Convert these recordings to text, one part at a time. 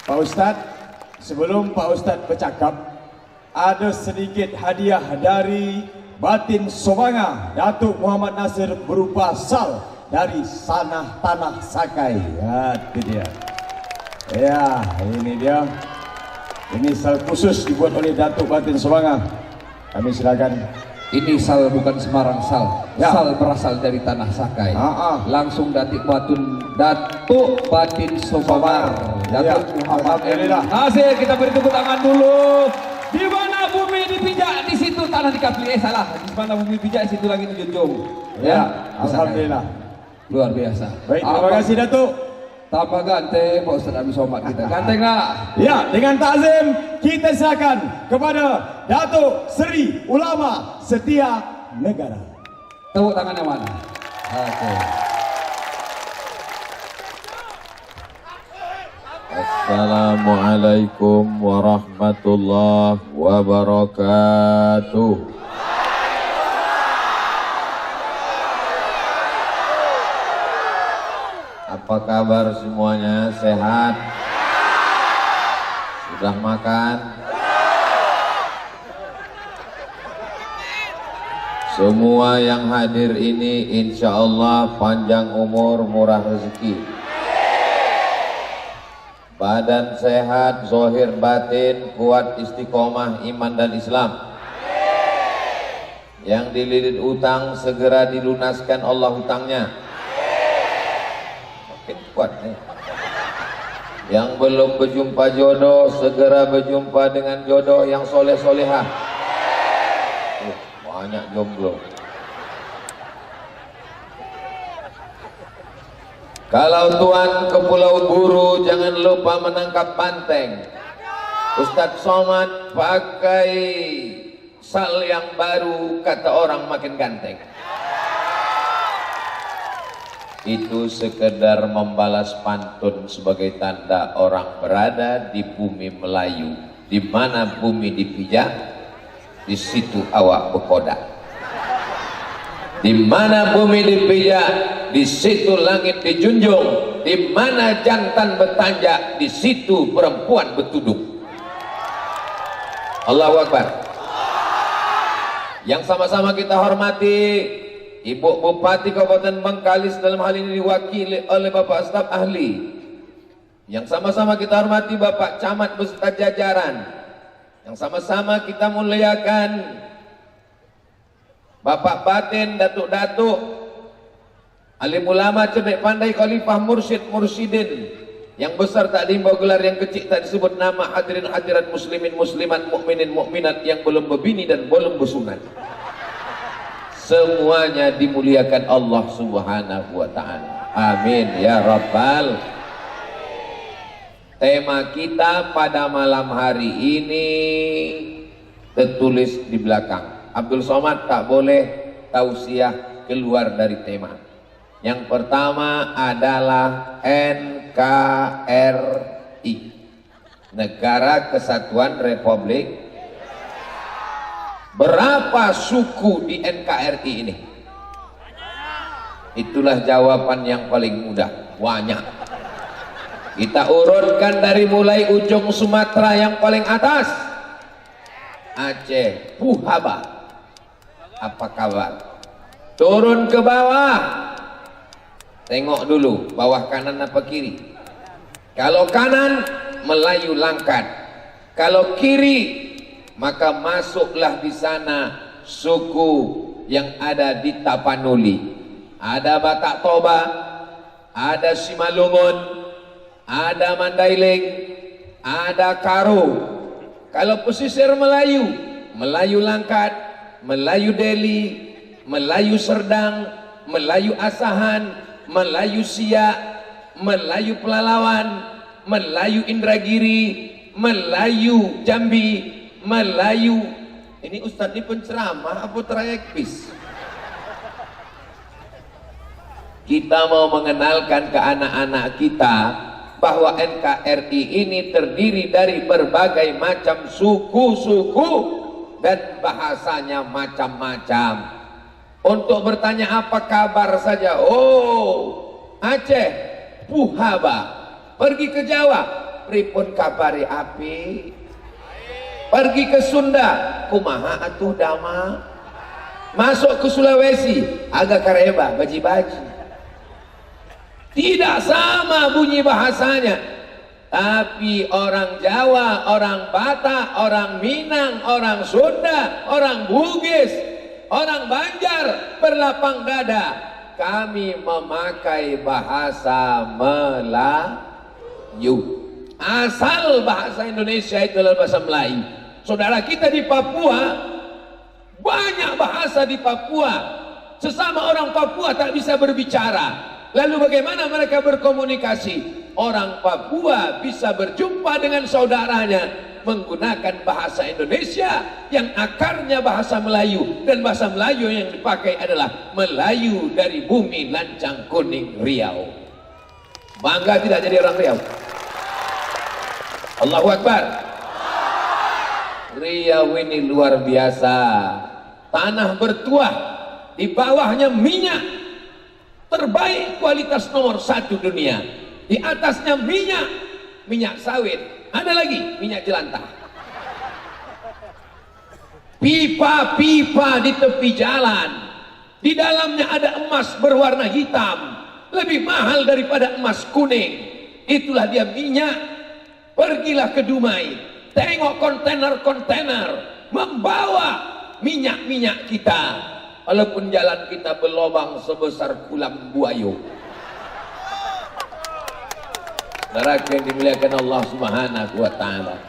Pak Ustadz, sebelum Pak Ustadz bercakap, ada sedikit hadiah dari Batin Sobanga Datuk Muhammad Nasir berupa sal dari Sanah Tanah Sakai. Ya, itu dia. Ya, ini dia. Ini sal khusus dibuat oleh Datuk Batin Sobanga. Kami silakan. Ini sal bukan sembarang sal, ya. Sal berasal dari Tanah Sakai. Langsung Datuk Batin Sobanga, Datuk Muhammad Nasir. Kita beri tepuk tangan dulu. Di mana bumi dipijak, di situ tanah dikapli. Salah. Di mana bumi dipijak, di situ langit dijunjung. Ya, alhamdulillah. Luar biasa. Baik, terima kasih Datuk. Tambah ganteng Pak Ustadz Abdul Somad kita. Ganteng nak? Ya, dengan takzim kita silakan kepada Datuk Seri Ulama Setia Negara. Tepuk tangan yang mana? Oke. Assalamualaikum warahmatullahi wabarakatuh. Apa kabar semuanya? Sehat? Sudah makan? Semua yang hadir ini insya Allah panjang umur, murah rezeki, badan sehat, zohir batin kuat, istiqomah iman dan Islam. Yang dililit utang segera dilunaskan Allah hutangnya. Kuat nih. Yang belum berjumpa jodoh segera berjumpa dengan jodoh yang soleh solehah. Banyak jomblo. Kalau tuan ke Pulau Buru jangan lupa menangkap banteng. Ustadz Somad pakai sal yang baru, kata orang makin ganteng. Itu sekedar membalas pantun sebagai tanda orang berada di bumi Melayu. Di mana bumi dipijak, di situ awak berkodak. Di mana bumi dipijak, di situ langit dijunjung. Di mana jantan bertanjak, di situ perempuan bertudung. Allahu Akbar. Yang sama-sama kita hormati Ibu Bupati Kabupaten Bengkalis, dalam hal ini diwakili oleh Bapak staf ahli. Yang sama-sama kita hormati Bapak Camat beserta jajaran. Yang sama-sama kita muliakan Bapak Batin, Datuk-datuk, alim ulama, cerdik pandai, khalifah, mursyid, mursyidin. Yang besar tak diimbau gelar, yang kecil tak disebut nama. Hadirin hadirat muslimin muslimat, mukminin mukminat yang belum berbini dan belum bersunat. Semuanya dimuliakan Allah Subhanahu wa ta'ala. Amin ya Rabbal. Tema kita pada malam hari ini tertulis di belakang. Abdul Somad tak boleh tausiah keluar dari tema. Yang pertama adalah NKRI, Negara Kesatuan Republik. Berapa suku di NKRI ini? Itulah jawaban yang paling mudah. Banyak. Kita urutkan dari mulai ujung Sumatera yang paling atas, Aceh, Puhaba. Apa kabar? Turun ke bawah. Tengok dulu bawah kanan apa kiri. Kalau kanan, Melayu Langkat. Kalau kiri, maka masuklah di sana suku yang ada di Tapanuli. Ada Batak Toba, ada Simalungun, ada Mandailing, ada Karo. Kalau pesisir Melayu, Melayu Langkat, Melayu Deli, Melayu Serdang, Melayu Asahan, Melayu Siak, Melayu Pelalawan, Melayu Indragiri, Melayu Jambi, Melayu. Ini Ustadz ini penceramah apa trayek bis? Kita mau mengenalkan ke anak-anak kita bahwa NKRI ini terdiri dari berbagai macam suku-suku dan bahasanya macam-macam. Untuk bertanya apa kabar saja, oh Aceh, Puhaba. Pergi ke Jawa, pripun kabari api? Pergi ke Sunda, kumaha atuh dama? Masuk ke Sulawesi, agak kareba, baji-baji. Tidak sama bunyi bahasanya. Tapi orang Jawa, orang Batak, orang Minang, orang Sunda, orang Bugis, orang Banjar berlapang dada, kami memakai bahasa Melayu. Asal bahasa Indonesia itu adalah bahasa Melayu. Saudara kita di Papua, banyak bahasa di Papua. Sesama orang Papua tak bisa berbicara. Lalu bagaimana mereka berkomunikasi? Orang Papua bisa berjumpa dengan saudaranya menggunakan bahasa Indonesia yang akarnya bahasa Melayu, dan bahasa Melayu yang dipakai adalah Melayu dari bumi Lancang Kuning Riau. Bangga tidak jadi orang Riau? Allahu Akbar. Riau ini luar biasa. Tanah bertuah, di bawahnya minyak terbaik kualitas nomor 1 dunia. Di atasnya minyak sawit, ada lagi minyak jelantah. Pipa-pipa di tepi jalan, di dalamnya ada emas berwarna hitam, lebih mahal daripada emas kuning. Itulah dia minyak. Pergilah ke Dumai, tengok kontainer-kontainer membawa minyak-minyak kita, walaupun jalan kita berlobang sebesar kulam buayu. Neraka yang dimuliakan Allah Subhanahu wa Ta'ala.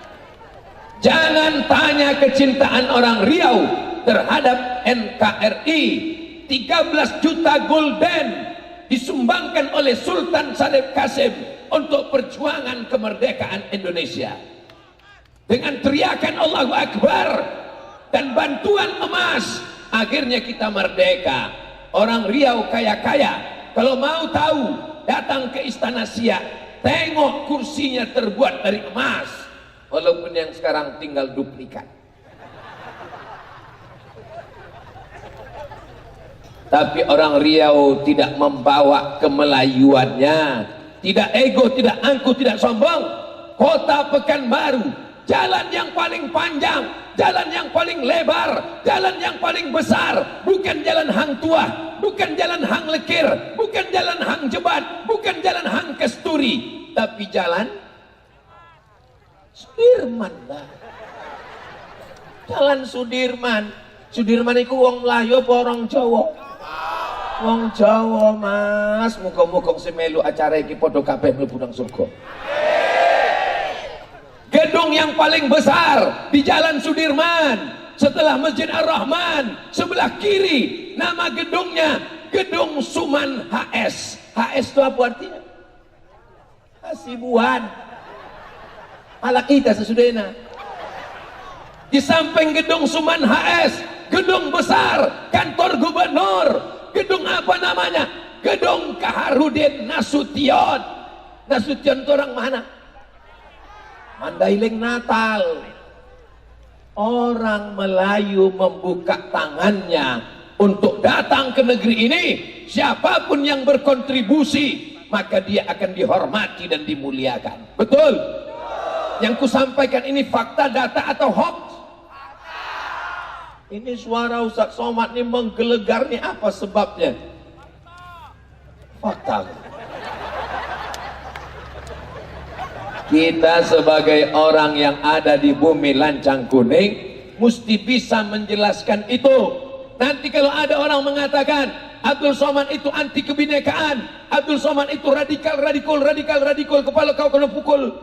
Jangan tanya kecintaan orang Riau terhadap NKRI. 13 juta gulden disumbangkan oleh Sultan Syarif Qasim untuk perjuangan kemerdekaan Indonesia. Dengan teriakan Allahu Akbar dan bantuan emas, akhirnya kita merdeka. Orang Riau kaya-kaya, kalau mau tahu datang ke Istana Siak. Tengok kursinya terbuat dari emas, walaupun yang sekarang tinggal duplikat. Tapi orang Riau tidak membawa kemelayuannya, tidak ego, tidak angkuh, tidak sombong. Kota Pekanbaru, jalan yang paling panjang, jalan yang paling lebar, jalan yang paling besar, bukan jalan Hang Tuah, bukan jalan Hang Lekir, bukan jalan Hang Jebat, bukan jalan Hang Kesturi, tapi jalan Sudirman lah. Jalan Sudirman. Sudirman itu wong Melayu apa orang Jawa? Wong Jawa, Mas. Muga-muga semelu acara iki padha kabeh mlebu nang surga. Gedung yang paling besar di Jalan Sudirman setelah Masjid Ar-Rahman, sebelah kiri nama gedungnya Gedung Suman HS. HS itu apa artinya? Hasibuan. Ala kita sesudahnya. Di samping Gedung Suman HS, gedung besar kantor gubernur. Gedung apa namanya? Gedung Kaharudin Nasution. Nasution itu orang mana? Mandailing Natal. Orang Melayu membuka tangannya untuk datang ke negeri ini. Siapapun yang berkontribusi, maka dia akan dihormati dan dimuliakan. Betul? Yang kusampaikan ini fakta, data atau hoax? Ini suara Ustaz Somad ini menggelegar nih, apa sebabnya? Fakta. Kita sebagai orang yang ada di bumi Lancang Kuning mesti bisa menjelaskan itu. Nanti kalau ada orang mengatakan Abdul Somad itu anti kebinekaan, Abdul Somad itu radikal, kepala kau kena pukul.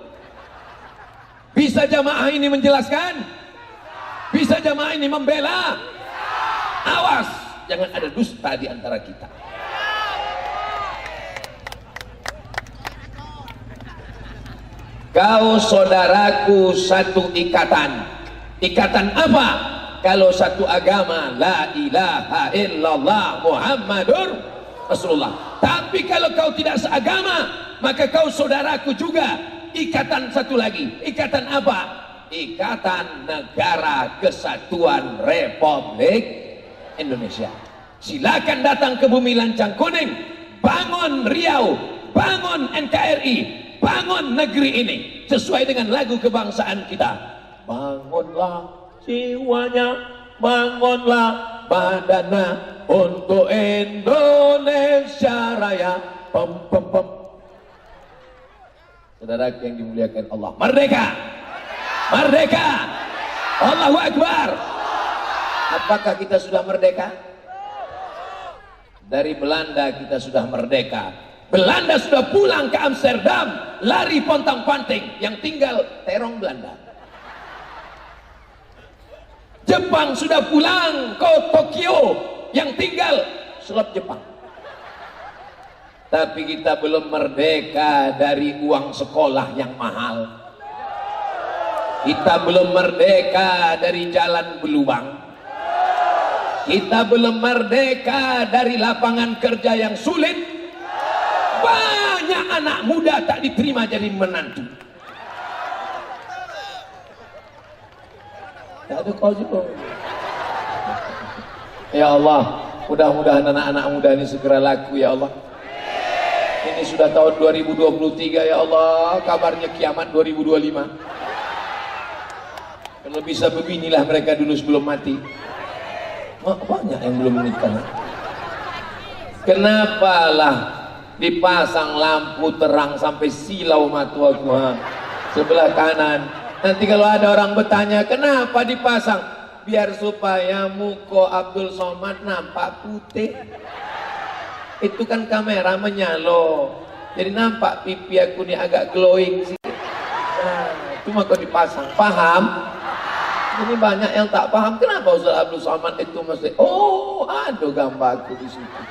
Bisa jamaah ini menjelaskan? Bisa jamaah ini membela? Awas, jangan ada dusta di antara kita. Kau saudaraku satu ikatan. Ikatan apa? Kalau satu agama, la ilaha illallah Muhammadur Rasulullah. Tapi kalau kau tidak seagama, maka kau saudaraku juga. Ikatan satu lagi. Ikatan apa? Ikatan Negara Kesatuan Republik Indonesia. Silakan datang ke bumi Lancang Kuning, bangun Riau, bangun NKRI, bangun negeri ini sesuai dengan lagu kebangsaan kita. Bangunlah jiwanya, bangunlah badannya untuk Indonesia Raya. Pem, pem, pem. Saudara yang dimuliakan Allah, merdeka, merdeka, Allahu Akbar. Apakah kita sudah merdeka? Dari Belanda kita sudah merdeka. Belanda sudah pulang ke Amsterdam, lari pontang-panting, yang tinggal terong Belanda. Jepang sudah pulang ke Tokyo, yang tinggal selap Jepang. Tapi kita belum merdeka dari uang sekolah yang mahal. Kita belum merdeka dari jalan berlubang. Kita belum merdeka dari lapangan kerja yang sulit. Banyak anak muda tak diterima jadi menantu. Tak ada kau juga. Ya Allah, mudah-mudahan anak-anak muda ini segera laku ya Allah. Ini sudah tahun 2023 ya Allah, kabarnya kiamat 2025. Kalau bisa beginilah mereka dulu sebelum mati. Banyak yang belum menikah. Kenapalah dipasang lampu terang sampai silau mata aku sebelah kanan. Nanti kalau ada orang bertanya kenapa dipasang, biar supaya muka Abdul Somad nampak putih. Itu kan kamera menyalo, jadi nampak pipi aku ini agak glowing sih. Cuma kalau dipasang, paham? Ini banyak yang tak paham kenapa Ustaz Abdul Somad itu mesti ada gambarku di situ.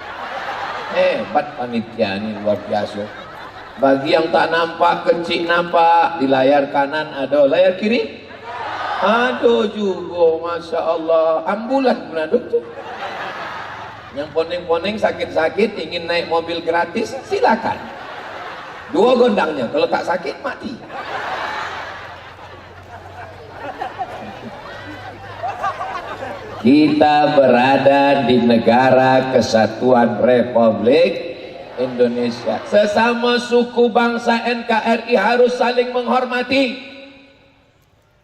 Hebat panitia ini, luar biasa. Bagi yang tak nampak, kecil nampak, di layar kanan ada, layar kiri ada juga, Masya Allah. Ambulan menaduk tuh. Yang poning-poning sakit-sakit ingin naik mobil gratis, silakan. 2 gondangnya, kalau tak sakit mati. Kita berada di negara kesatuan Republik Indonesia. Sesama suku bangsa NKRI harus saling menghormati.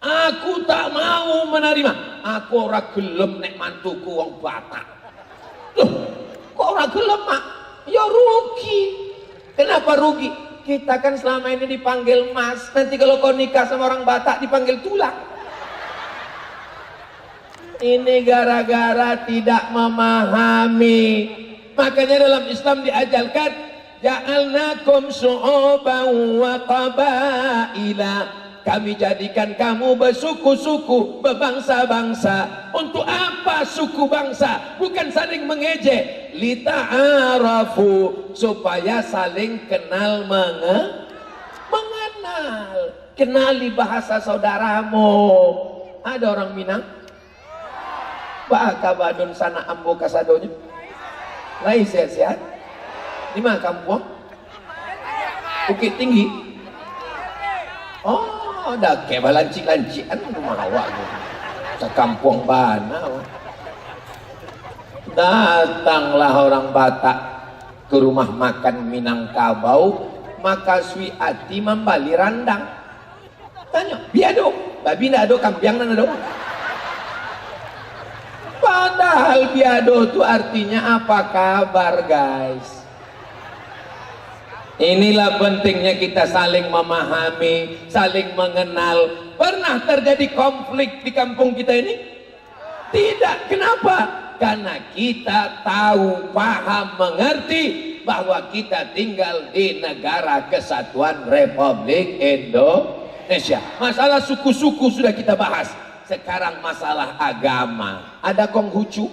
Aku tak mau menerima. Aku ora gelem nek mantuku wong Batak. Loh, kok ora gelem, Mak? Ya rugi. Kenapa rugi? Kita kan selama ini dipanggil Mas. Nanti kalau kau nikah sama orang Batak dipanggil tulang. Ini gara-gara tidak memahami. Makanya dalam Islam diajarkan ja'alnakum syu'uban wa qabaila. Kami jadikan kamu bersuku-suku, berbangsa-bangsa. Untuk apa suku bangsa? Bukan saling mengejek. Lita'arafu, supaya saling kenal mengenal. Kenali bahasa saudaramu. Ada orang Minang? Baka badun sana ambo kasadonya. Lai sehat-sehat. Di mana kampung? Bukit Tinggi. Oh, dah kayak balancik-lancikan rumah awak. Sekampung bana. Datanglah orang Batak ke rumah makan Minangkabau, maka Swi Ati membali randang. Tanya, biado, babi ndak ada, kampiang ndak ada. Padahal biado itu artinya apa kabar, guys? Inilah pentingnya kita saling memahami, saling mengenal. Pernah terjadi konflik di kampung kita ini? Tidak. Kenapa? Karena kita tahu, paham, mengerti bahwa kita tinggal di negara kesatuan Republik Indonesia. Masalah suku-suku sudah kita bahas. Sekarang masalah agama. Ada Konghucu?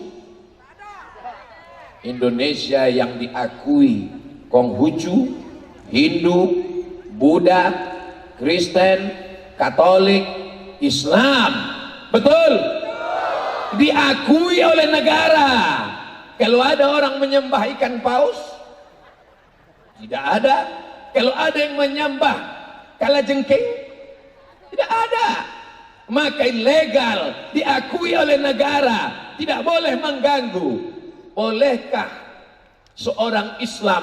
Indonesia yang diakui Konghucu, Hindu, Buddha, Kristen, Katolik, Islam. Betul? Diakui oleh negara. Kalau ada orang menyembah ikan paus, tidak ada. Kalau ada yang menyembah kalajengking, tidak ada. Maka ilegal, diakui oleh negara, tidak boleh mengganggu. Bolehkah seorang Islam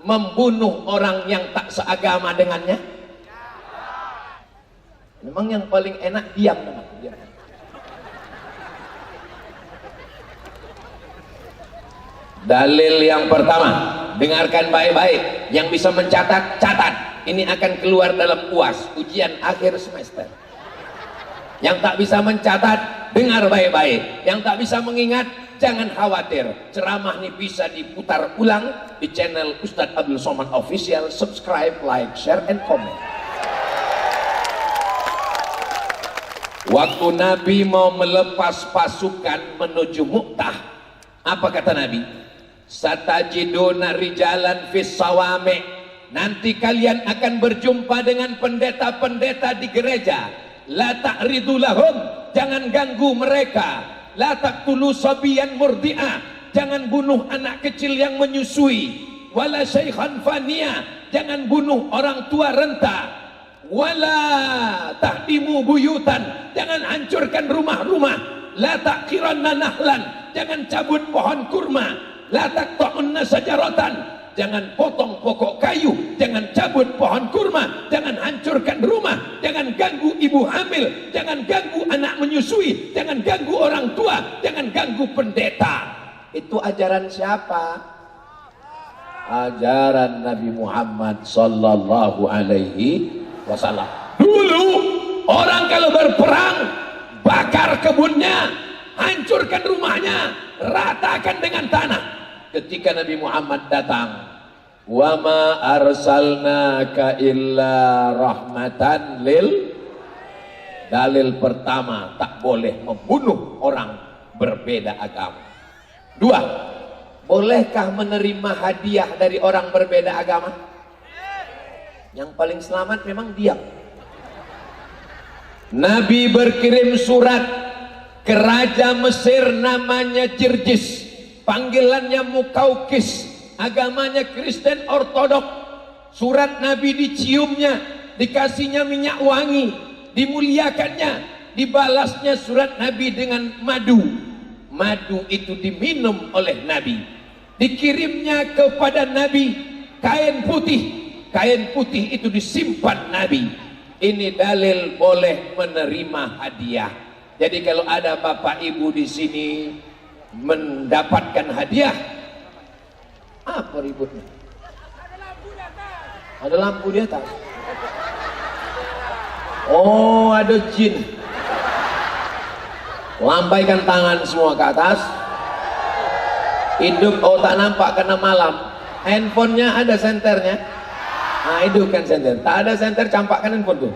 membunuh orang yang tak seagama dengannya? Memang yang paling enak diam, diam. Dalil yang pertama, dengarkan baik-baik. Yang bisa mencatat, catat. Ini akan keluar dalam UAS, ujian akhir semester. Yang tak bisa mencatat, dengar baik-baik. Yang tak bisa mengingat, jangan khawatir. Ceramah ini bisa diputar ulang di channel Ustadz Abdul Somad Official. Subscribe, like, share, and comment. Waktu Nabi mau melepas pasukan menuju Mu'tah, apa kata Nabi? Satajiduna rijalan fis sawami'. Nanti kalian akan berjumpa dengan pendeta-pendeta di gereja. La ta'ridu lahum, jangan ganggu mereka. La taqtulu sabiyan murdi'ah, jangan bunuh anak kecil yang menyusui. Wala syaikhan faniya, jangan bunuh orang tua renta. Wala tahdimu buyutan, jangan hancurkan rumah-rumah. La taqiranna nahlan, jangan cabut pohon kurma. La taqta'unna sajaratan, jangan potong pokok kayu, jangan cabut pohon kurma, jangan hancurkan rumah, jangan ganggu ibu hamil, jangan ganggu anak menyusui, jangan ganggu orang tua, jangan ganggu pendeta. Itu ajaran siapa? Ajaran Nabi Muhammad sallallahu alaihi wasallam. Dulu orang kalau berperang, bakar kebunnya, hancurkan rumahnya, ratakan dengan tanah. Ketika Nabi Muhammad datang, wa ma arsalnaka illa rahmatan lil. Dalil pertama, tak boleh membunuh orang berbeda agama. Dua, bolehkah menerima hadiah dari orang berbeda agama? Yang paling selamat memang diam. Nabi berkirim surat ke Raja Mesir namanya Jirjis, panggilannya Mukaukis, agamanya Kristen Ortodok. Surat Nabi diciumnya, dikasihnya minyak wangi, dimuliakannya, dibalasnya surat Nabi dengan madu. Madu itu diminum oleh Nabi. Dikirimnya kepada Nabi kain putih. Kain putih itu disimpan Nabi. Ini dalil boleh menerima hadiah. Jadi kalau ada bapak ibu di sini mendapatkan hadiah, apa ributnya? Ada lampu di atas. Oh, ada jin. Lambaikan tangan semua ke atas. Hidup, oh tak nampak karena malam. Handphonenya ada senternya. Nah, hidupkan senter. Tak ada senter, campakkan handphone tuh.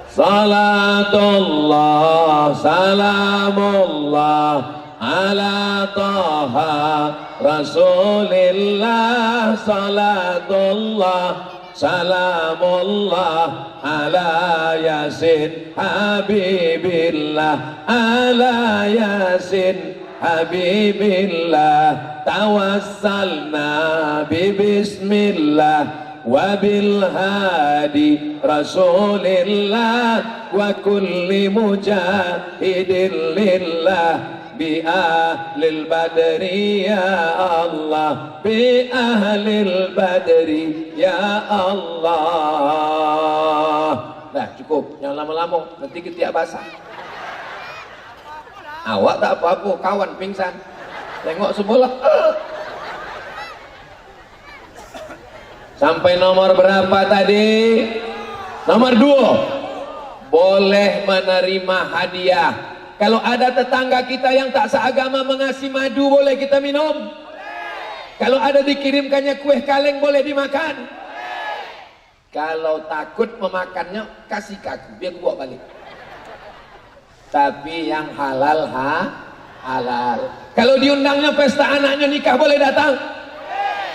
Salatullah, salamullah ala taha rasulillah. Salatullah, salamullah ala yasin habibillah. Ala yasin habibillah. Tawassalna bismillah wa bil hadi rasulillah wa kulli mujahidin lillah bi ahlil badri ya Allah, bi ahlil badri ya Allah. Nah cukup, jangan lama-lama, nanti ketiak basah. Awak tak apa-apa, kawan pingsan, tengok sebelah. Sampai nomor berapa tadi? Nomor 2. Boleh menerima hadiah. Kalau ada tetangga kita yang tak seagama mengasih madu, boleh kita minum? Kalau ada dikirimkannya kue kaleng, boleh dimakan? Kalau takut memakannya, kasih ke aku, biar bawa balik. Tapi yang halal halal. Kalau diundangnya pesta anaknya nikah, boleh datang?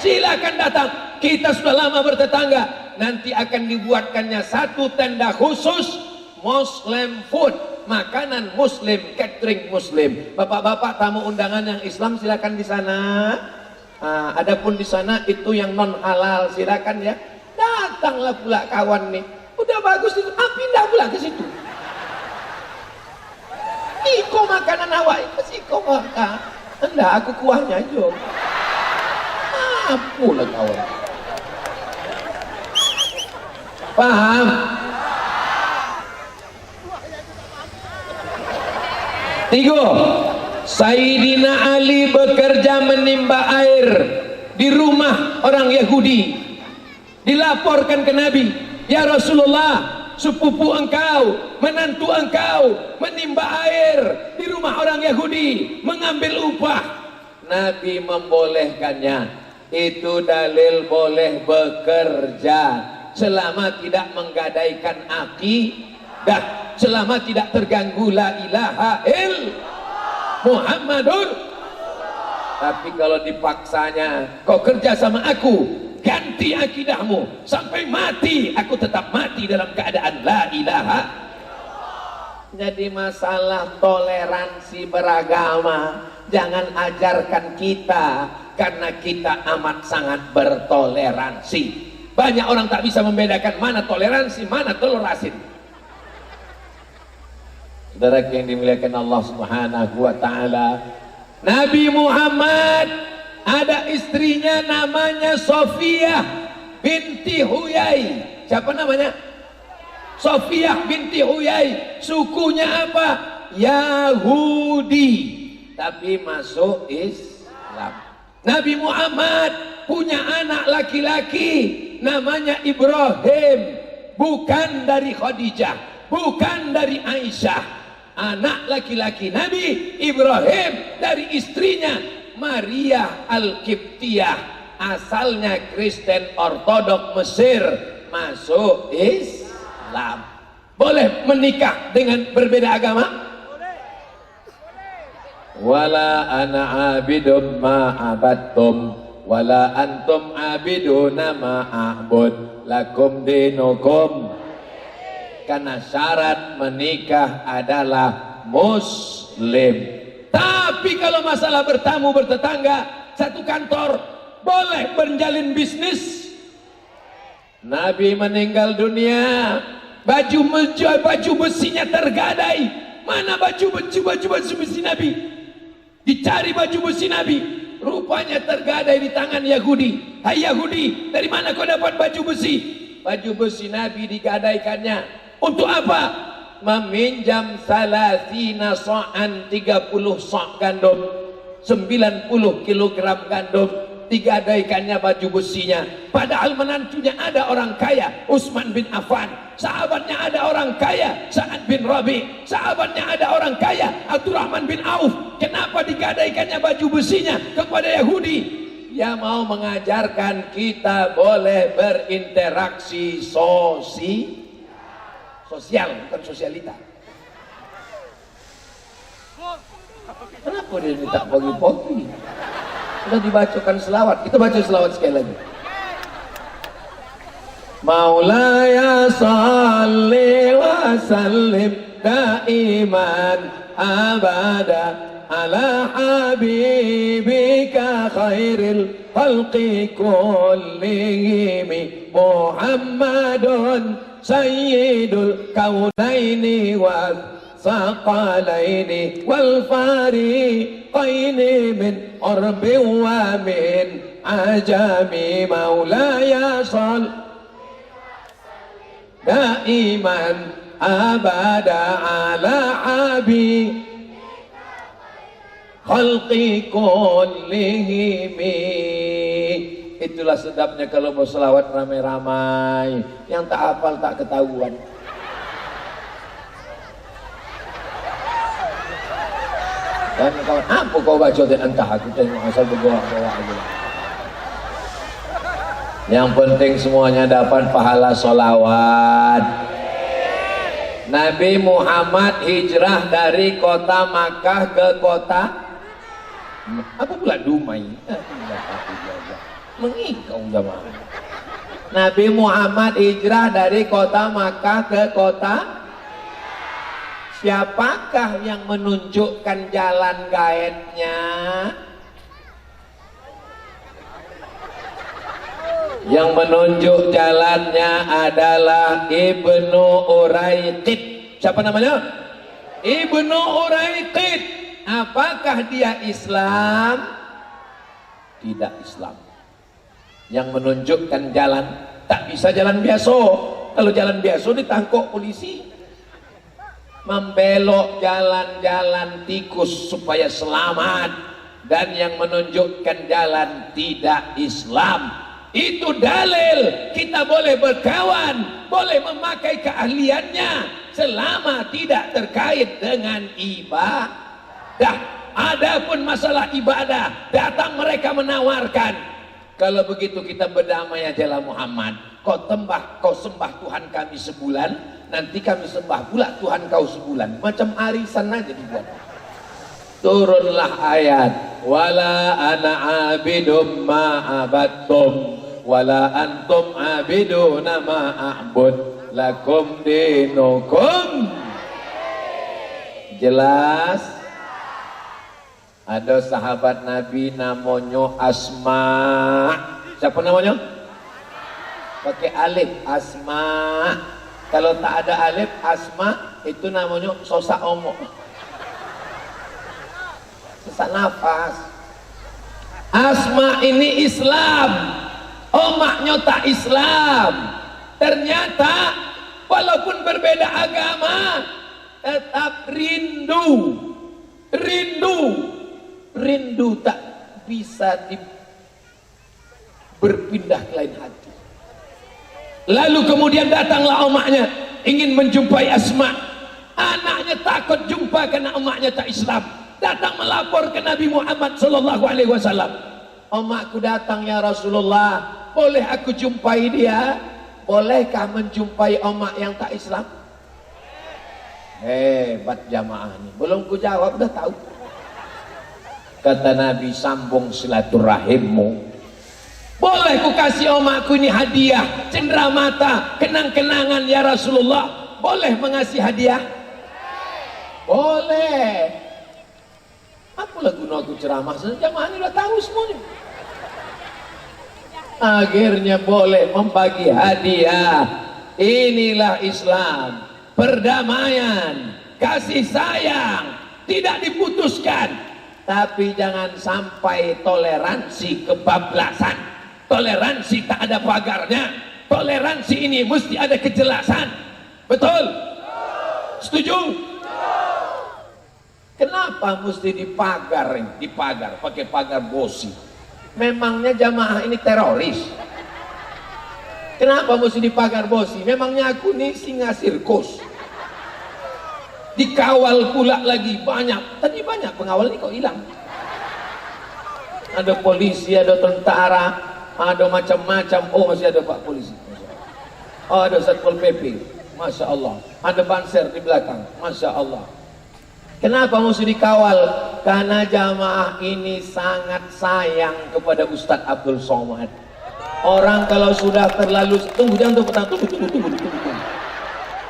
Silakan datang. Kita sudah lama bertetangga. Nanti akan dibuatkannya satu tenda khusus Muslim food, makanan Muslim, catering Muslim. Bapak-bapak tamu undangan yang Islam silakan di sana. Adapun di sana itu yang non halal silakan ya. Datanglah pula kawan nih. Udah bagus itu, pindah pula ke situ. Iko makanan awak itu sih kok makan. Enggak, aku kuahnya aja. Apalah kawan. Paham? Tiga, Sayyidina Ali bekerja menimba air di rumah orang Yahudi. Dilaporkan ke Nabi, ya Rasulullah, sepupu engkau, menantu engkau menimba air di rumah orang Yahudi, mengambil upah. Nabi membolehkannya. Itu dalil boleh bekerja selama tidak menggadaikan akidah, selama tidak terganggu la ilaha illallah Muhammadur. Tapi kalau dipaksanya, kau kerja sama aku, ganti akidahmu, sampai mati aku tetap mati dalam keadaan la ilaha. Jadi masalah toleransi beragama jangan ajarkan kita, karena kita amat sangat bertoleransi. Banyak orang tak bisa membedakan mana toleransi, mana telur asin. Saudara yang dimuliakan Allah Subhanahu wa taala, Nabi Muhammad ada istrinya namanya Sofiyah binti Huyai. Siapa namanya? Sofiyah binti Huyai. Sukunya apa? Yahudi, tapi masuk Islam. Nabi Muhammad punya anak laki-laki namanya Ibrahim, bukan dari Khadijah, bukan dari Aisyah. Anak laki-laki Nabi Ibrahim dari istrinya Maria Al-Qibtiyah, asalnya Kristen Ortodok Mesir, masuk Islam. Boleh menikah dengan berbeda agama? Wala ana abidum ma'abattum wala antum abiduna ma'abud lakum dinukum. Karena syarat menikah adalah muslim. Tapi kalau masalah bertamu bertetangga, satu kantor, boleh menjalin bisnis. Nabi meninggal dunia, baju besinya tergadai. Mana baju besi Nabi? Dicari baju besi Nabi, rupanya tergadai di tangan Yahudi. Hai Yahudi, dari mana kau dapat baju besi? Baju besi Nabi digadaikannya untuk apa? Meminjam salasina so'an, 30 sok gandum, 90 kilogram gandum, digadaikannya baju besinya. Padahal menantunya ada orang kaya, Utsman bin Affan. Sahabatnya ada orang kaya, Sa'ad bin Rabi. Sahabatnya ada orang kaya, Abdurrahman bin Auf. Kenapa digadaikannya baju besinya kepada Yahudi? Dia mau mengajarkan kita boleh berinteraksi sosial, bukan sosialita. Kenapa dia minta pagi-pagi? Sudah dibacakan selawat, kita baca selawat sekali lagi. Maulaya salli wa sallim daiman abada ala habibika khairil khalqi kullihim Muhammadun sayyidul kaunaini wal saqalaini wal fariqaini min urbi wa min ajami. Maulaya sall daiman abada ala habib khalqi kullihim. Itulah sedapnya kalau mau selawat ramai-ramai, yang tak hafal tak ketahuan. Dan kawan, apa kau baca dan entah, aku tengok asal bergorak-gorak aja. Yang penting semuanya dapat pahala solawat. Nabi Muhammad hijrah dari kota Makkah ke kota apa pula Dumai? Mengikau jamaah. Nabi Muhammad hijrah dari kota Makkah ke kota. Siapakah yang menunjukkan jalan gaibnya? Yang menunjuk jalannya adalah Ibnu Uraiqid. Siapa namanya? Ibnu Uraiqid. Apakah dia Islam? Tidak Islam. yang menunjukkan jalan. Tak bisa jalan biasa. Kalau jalan biasa ditangkap polisi. Membelok jalan-jalan tikus supaya selamat, dan yang menunjukkan jalan tidak Islam. Itu dalil kita boleh berkawan, boleh memakai keahliannya selama tidak terkait dengan ibadah. Adapun masalah ibadah, datang mereka menawarkan, kalau begitu kita berdamai ajalah Muhammad. Kau sembah Tuhan kami sebulan, nanti kami sembah pula Tuhan kau sebulan. Macam arisan aja dibuat. Turunlah ayat, wala ana abidum ma'abattum wala antum abiduna ma'abud lakum dinukum. Jelas? Ada sahabat Nabi namanya Asma. Siapa namanya? Pakai alif, Asma. Kalau tak ada alif, Asma, itu namanya sosak omong, sesak nafas. Asma ini Islam, omaknya tak Islam. Ternyata walaupun berbeda agama, tetap rindu tak bisa berpindah ke lain hati. Lalu kemudian datanglah omaknya ingin menjumpai Asma. Anaknya takut jumpa karena omaknya tak Islam. Datang melapor ke Nabi Muhammad SAW. Omakku datang ya Rasulullah, boleh aku jumpai dia? Bolehkah menjumpai omak yang tak Islam? Hebat jamaah ini. Belum ku jawab udah tahu. Kata Nabi, sambung silaturahimmu. Boleh ku kasih omakku ini hadiah, cenderamata, kenang-kenangan ya Rasulullah. Boleh mengasih hadiah? Boleh. Apalah guna aku ceramah, jamaah ini udah tahu semuanya. Akhirnya boleh membagi hadiah. Inilah Islam, perdamaian, kasih sayang, tidak diputuskan. Tapi jangan sampai toleransi kebablasan. Toleransi tak ada pagarnya. Toleransi ini mesti ada kejelasan. Betul? Setuju? Kenapa mesti dipagar? Dipagar, pakai pagar bosi. Memangnya jamaah ini teroris? Kenapa mesti dipagar bosi? Memangnya aku ini singa sirkus? Dikawal pula lagi banyak. Tadi banyak pengawal ini kok hilang. Ada polisi, ada tentara, ada macam-macam. Oh, masih ada Pak polisi. Oh, ada Satpol PP. Masya Allah. Ada banser di belakang. Masya Allah. Kenapa mesti dikawal? Karena jamaah ini sangat sayang kepada Ustadz Abdul Somad. Orang kalau sudah terlalu, tunggu.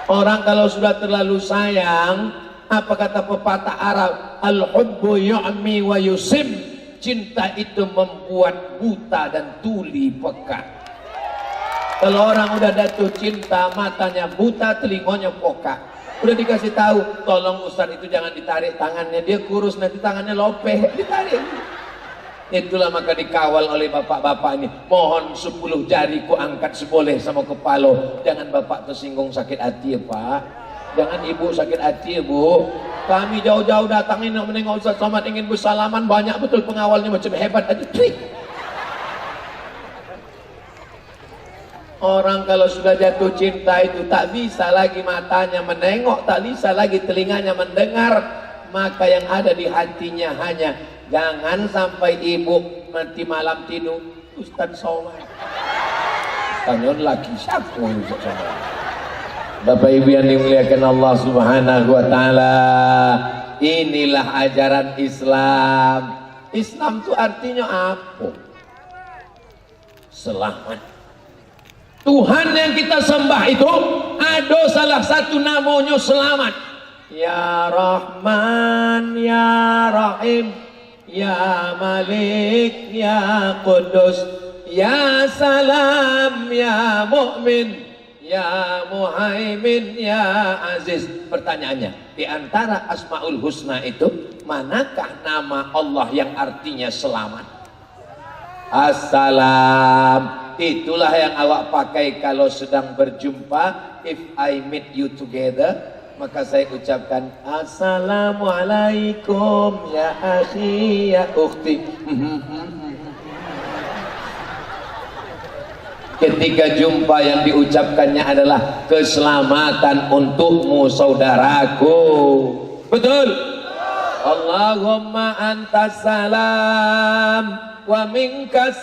Orang kalau sudah terlalu sayang, apa kata pepatah Arab? Al-hubbu yu'mi wa yusim. Cinta itu membuat buta dan tuli peka. Kalau orang udah jatuh cinta, matanya buta, telinganya pokak. Udah dikasih tahu, tolong Ustadz itu jangan ditarik tangannya, dia kurus nanti tangannya lopeh, ditarik. Itulah maka dikawal oleh bapak-bapak ini. Mohon 10 jari ku angkat seboleh sama kepala. Jangan bapak tersinggung sakit hati ya Pak. Jangan ibu sakit hati ya Bu. Kami jauh-jauh datangin menengok Ustadz Somad, ingin bersalaman, banyak betul pengawalnya, macam hebat aja. Orang kalau sudah jatuh cinta itu tak bisa lagi matanya menengok, tak bisa lagi telinganya mendengar. Maka yang ada di hatinya hanya, jangan sampai ibu nanti malam tidur Ustadz Somad. Tanya lagi siapa Ustadz Somad? Bapak Ibu yang dimuliakan Allah Subhanahu wa taala, inilah ajaran Islam. Islam itu artinya apa? Selamat. Tuhan yang kita sembah itu ada salah satu namanya selamat. Ya Rahman, Ya Rahim, Ya Malik, Ya Qudus, Ya Salam, Ya Mu'min, Ya Muhaimin, Ya Aziz. Pertanyaannya, di antara Asmaul Husna itu, manakah nama Allah yang artinya selamat? Assalam. Itulah yang awak pakai kalau sedang berjumpa. If I meet you together, maka saya ucapkan Assalamualaikum ya akhi ya ukhti. Ketika jumpa yang diucapkannya adalah keselamatan untukmu saudaraku. Betul? Allahumma antas salam wa minkas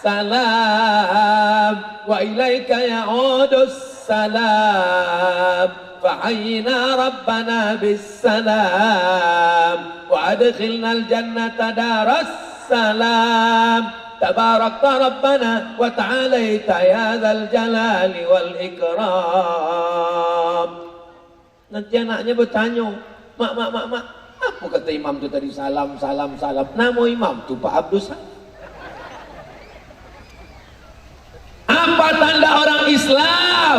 salam wa ilaika ya'udus salam fa'ayyina rabbana bis salam wa adkhilnal jannata daras salam tabarakta rabbana wa ta'alaita ya dzal jalali wal ikram. Nanti anaknya bertanya, mak, apa kata imam tu tadi? Salam. Nama imam tu Pak Abdul Salam. Apa tanda orang Islam?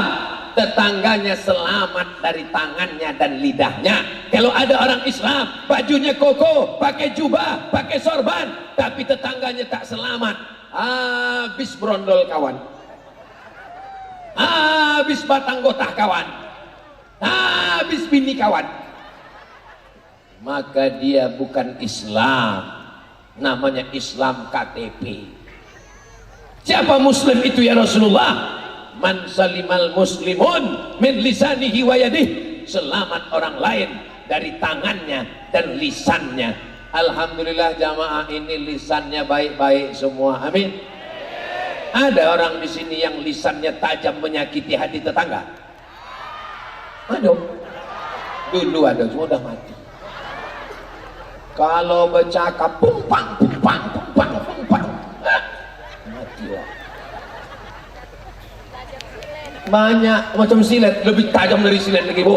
Tetangganya selamat dari tangannya dan lidahnya. Kalau ada orang Islam, bajunya koko, pakai jubah, pakai sorban, tapi tetangganya tak selamat, habis brondol kawan, habis batang gotah kawan, habis bini kawan, maka dia bukan Islam. Namanya Islam KTP. Siapa muslim itu ya Rasulullah? Man salimal muslimun min lisanihi wa yadihi. Selamat orang lain dari tangannya dan lisannya. Alhamdulillah jamaah ini lisannya baik-baik semua. Amin. Ada orang di sini yang lisannya tajam menyakiti hati tetangga? Ada. Dulu ada, semua udah mati. Kalau bercakap pumpang. Mati lah. Banyak macam silet, lebih tajam dari silet lagi, Bu.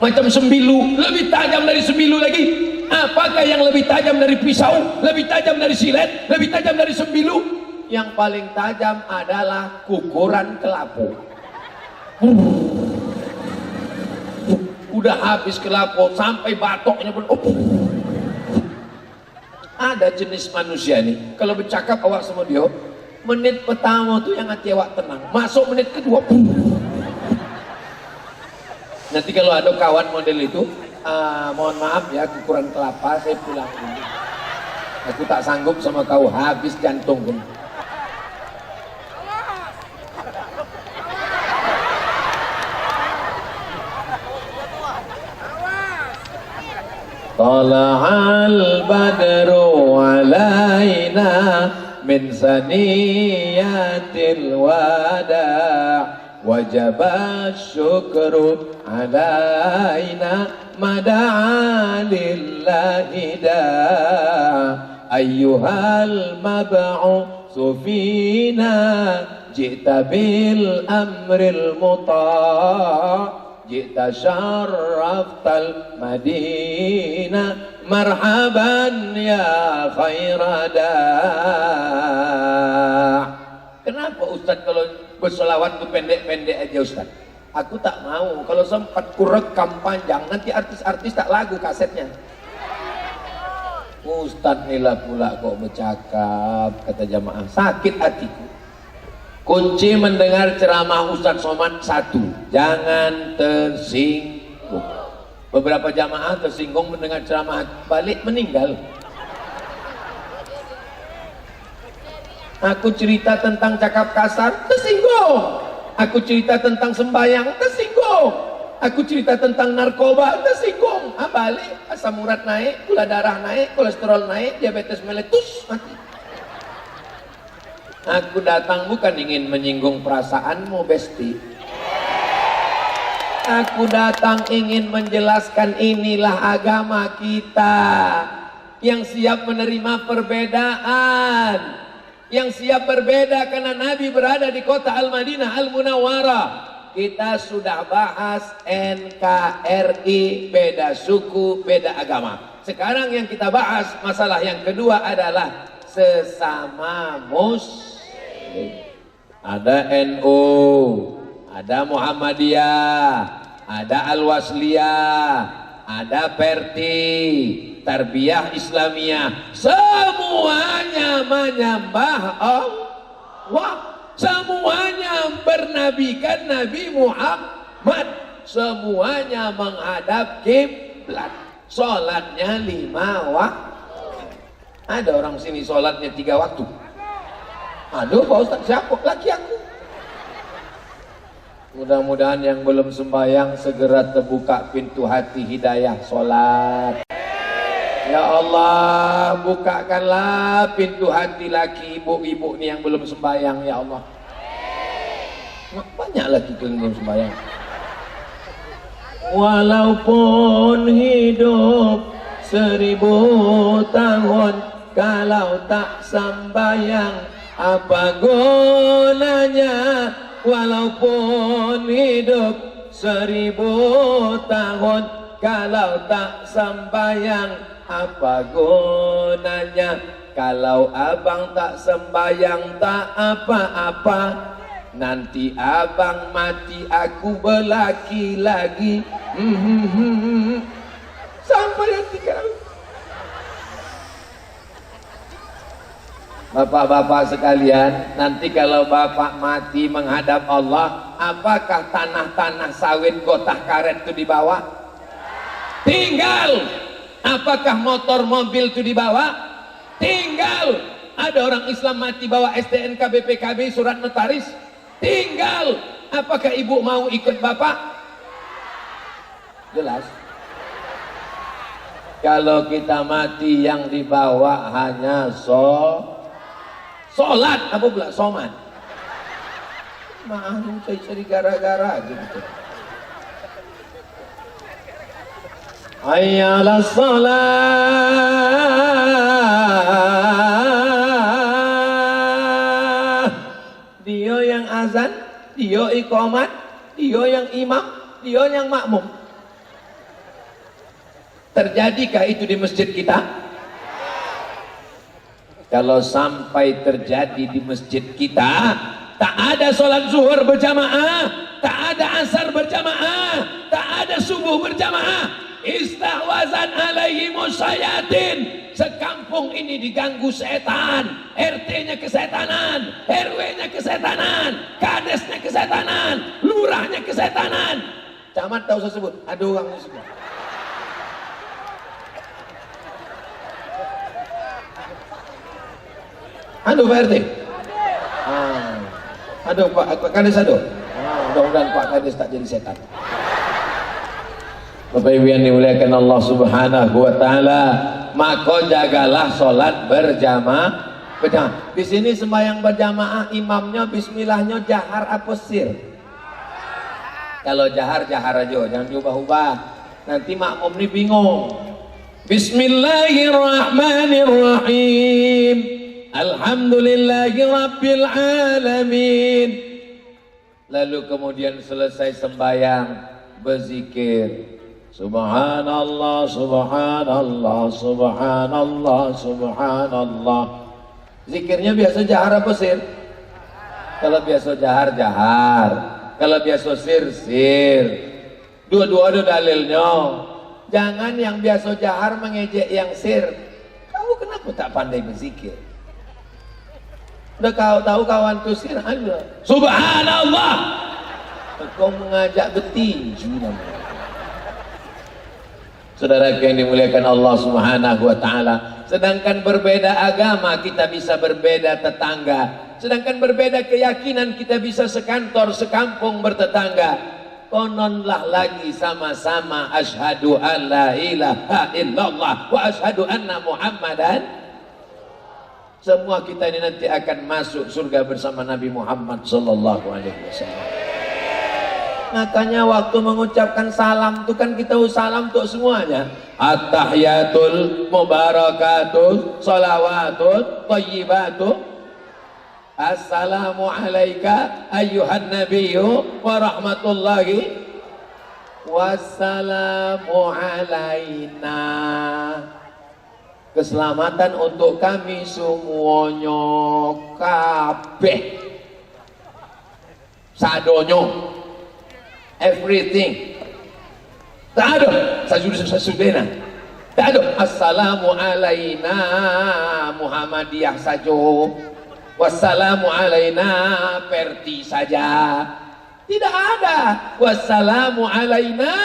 Macam sembilu, lebih tajam dari sembilu lagi. Apakah yang lebih tajam dari pisau, lebih tajam dari silet, lebih tajam dari sembilu? Yang paling tajam adalah kukuran kelapu. Udah habis kelapu sampai batoknya pun. Ada jenis manusia nih, kalau bercakap awak sama dia, menit pertama tuh yang hati awak tenang, masuk menit kedua nanti kalau ada kawan model itu, mohon maaf ya, kukuran kelapa, saya pulang dulu, aku tak sanggup sama kau, habis jantung pun. Tala'al badru alaina min saniyatil wada' wajaba syukru alaina mada'a lillahi da' ayyuhal mab'utsu fina ji'ta bil amril muta' Jita syarraftal Madinah marhaban ya khairada. Kenapa Ustaz kalau bersolawat tuh pendek-pendek aja Ustaz? Aku tak mau, kalau sempat kurekam panjang nanti artis-artis tak lagu kasetnya. Ustaz nila pula kok bercakap, kata jamaah, sakit hatiku. Kunci mendengar ceramah Ustaz Somad satu, jangan tersinggung. Beberapa jamaah tersinggung mendengar ceramah, balik meninggal. Aku cerita tentang cakap kasar, tersinggung. Aku cerita tentang sembahyang, tersinggung. Aku cerita tentang narkoba, tersinggung. Balik, asam urat naik, gula darah naik, kolesterol naik, diabetes meletus, mati. Aku datang bukan ingin menyinggung perasaanmu, Besti. Aku datang ingin menjelaskan inilah agama kita yang siap menerima perbedaan, yang siap berbeda karena Nabi berada di kota Al-Madinah Al-Munawwarah. Kita sudah bahas NKRI, beda suku, beda agama. Sekarang yang kita bahas masalah yang kedua adalah sesama muslim. Ada NU, ada Muhammadiyah, ada Al-Wasliyah, ada Perti, Tarbiyah Islamiyah, semua semuanya menyembah Allah, semuanya bernabikan Nabi Muhammad, semuanya menghadap kiblat, sholatnya 5 waktu. Ada orang sini sholatnya 3 waktu. Aduh Pak Ustaz, siapa laki aku? Mudah-mudahan yang belum sembahyang segera terbuka pintu hati hidayah sholat. Ya Allah, bukakanlah pintu hati laki ibu-ibu nih yang belum sembahyang, ya Allah. Banyak lagi yang belum sembahyang. Walaupun hidup 1000 tahun, kalau tak sembahyang apa gunanya? Walaupun hidup 1000 tahun, kalau tak sembahyang apa gunanya? Kalau abang tak sembahyang tak apa-apa, nanti abang mati aku berlaki lagi. Sampai hati kami. Bapak-bapak sekalian, nanti kalau bapak mati menghadap Allah, apakah tanah-tanah sawit gotah karet itu dibawa? Tinggal. Apakah motor mobil itu dibawa? Tinggal. Ada orang Islam mati bawa STNK BPKB surat notaris? Tinggal. Apakah ibu mau ikut bapak? Jelas. Kalau kita mati yang dibawa hanya sholat, apa pula soman? Maaf, saya cari gara-gara gitu. Hayyalah sholat. Dia yang azan, dia iqamat, dia yang imam, dia yang makmum. Terjadikah itu di masjid kita? Kalau sampai terjadi di masjid kita, tak ada sholat zuhur berjamaah, tak ada asar berjamaah, tak ada subuh berjamaah, istahwazan alaihimus syayatin. Sekampung ini diganggu setan, RT-nya kesetanan, RW-nya kesetanan, kadesnya kesetanan, lurahnya kesetanan. Camat tahu saya sebut, ada orang semua. Aduh Pak RT. Aduh Pak Kades, aduh. Mudah-mudahan Pak Kades tak jadi setan. Bapak Ibu yang dimuliakan Allah Subhanahu wa taala, maka jagalah salat berjamaah. Di sini sembahyang berjamaah, imamnya bismillahnya jahar apa sir? Kalau jahar aja, jangan diubah-ubah. Nanti makmum ini bingung. Bismillahirrahmanirrahim. Alhamdulillahi Rabbil Alamin. Lalu kemudian selesai sembahyang berzikir, Subhanallah, Subhanallah, Subhanallah, Subhanallah. Zikirnya biasa jahar apa sir? Kalau biasa jahar, jahar. Kalau biasa sir, sir. Dua-dua ada dalilnya. Jangan yang biasa jahar mengejek yang sir. Kamu kenapa tak pandai berzikir? Udah kau tahu kawan tuh sir ada. Subhanallah. Kau mengajak betinju namanya. Saudara yang dimuliakan Allah Subhanahu wa taala, sedangkan berbeda agama kita bisa berbeda tetangga, sedangkan berbeda keyakinan kita bisa sekantor, sekampung, bertetangga. Kononlah lagi sama-sama asyhadu an la ilaha illallah wa asyhadu anna Muhammadan. Semua kita ini nanti akan masuk surga bersama Nabi Muhammad sallallahu alaihi wasallam. Makanya waktu mengucapkan salam itu kan kita salam untuk semuanya. At-tahiyatul mubarakatul salawatut thayyibatu. Assalamu alayka ayyuhan nabiyyu wa rahmatullahi wassalamu alaina. Keselamatan untuk kami semuanya kabeh sadonyo, everything. Tak ada sajudena. Aduh, assalamu alaina Muhammadiyah saja, wassalamu alaina Perti saja. Tidak ada wassalamu alaina.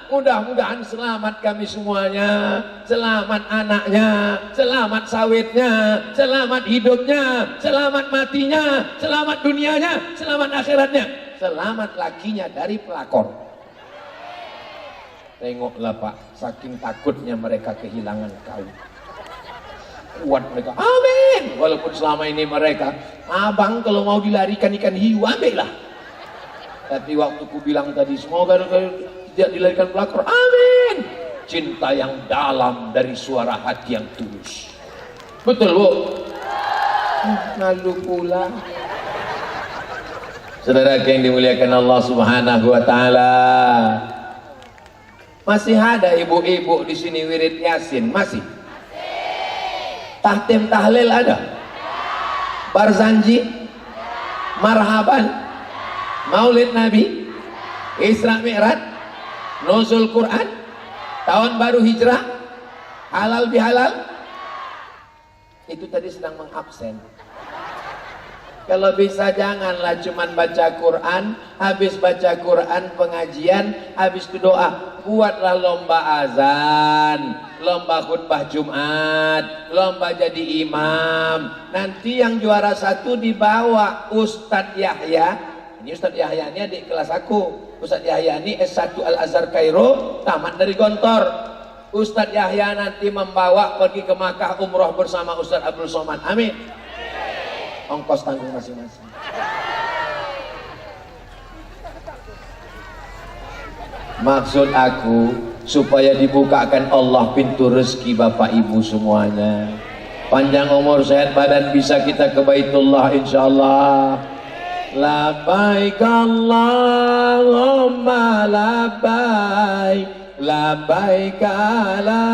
Mudah-mudahan selamat kami semuanya, selamat anaknya, selamat sawitnya, selamat hidupnya, selamat matinya, selamat dunianya, selamat akhiratnya, selamat lakinya dari pelakor. Tengoklah Pak, saking takutnya mereka kehilangan kau. Kuat mereka, amin. Walaupun selama ini mereka, abang kalau mau dilarikan ikan hiu, ambillah. Tapi waktu ku bilang tadi, semoga tidak dilarikan pelakor, amin. Cinta yang dalam dari suara hati yang tulus. Betul Bu? Malu pula. Saudara yang dimuliakan Allah Subhanahu wa taala. Masih ada ibu-ibu di sini wirid Yasin? Masih? Tahtim tahlil ada? Barzanji? Marhaban? Maulid Nabi? Isra Mi'raj? Nuzul Quran? Tahun baru hijrah? Halal bihalal? Itu tadi sedang mengabsen. Kalau bisa janganlah cuman baca Quran, habis baca Quran pengajian, habis itu doa. Buatlah lomba azan, lomba khutbah Jumat, lomba jadi imam. Nanti yang juara 1 dibawa Ustadz Yahya. Ini Ustadz Yahya ini adik kelas aku. Ustadz Yahya ini S1 Al-Azhar Kairo, tamat dari Gontor. Ustadz Yahya nanti membawa pergi ke Makkah umroh bersama Ustadz Abdul Somad. Amin. Ongkos tanggung masing-masing. Maksud aku supaya dibukakan Allah pintu rezeki Bapak Ibu semuanya. Panjang umur, sehat badan, bisa kita ke Baitullah insyaallah. Labbaik Allahumma labbaik, labbaik la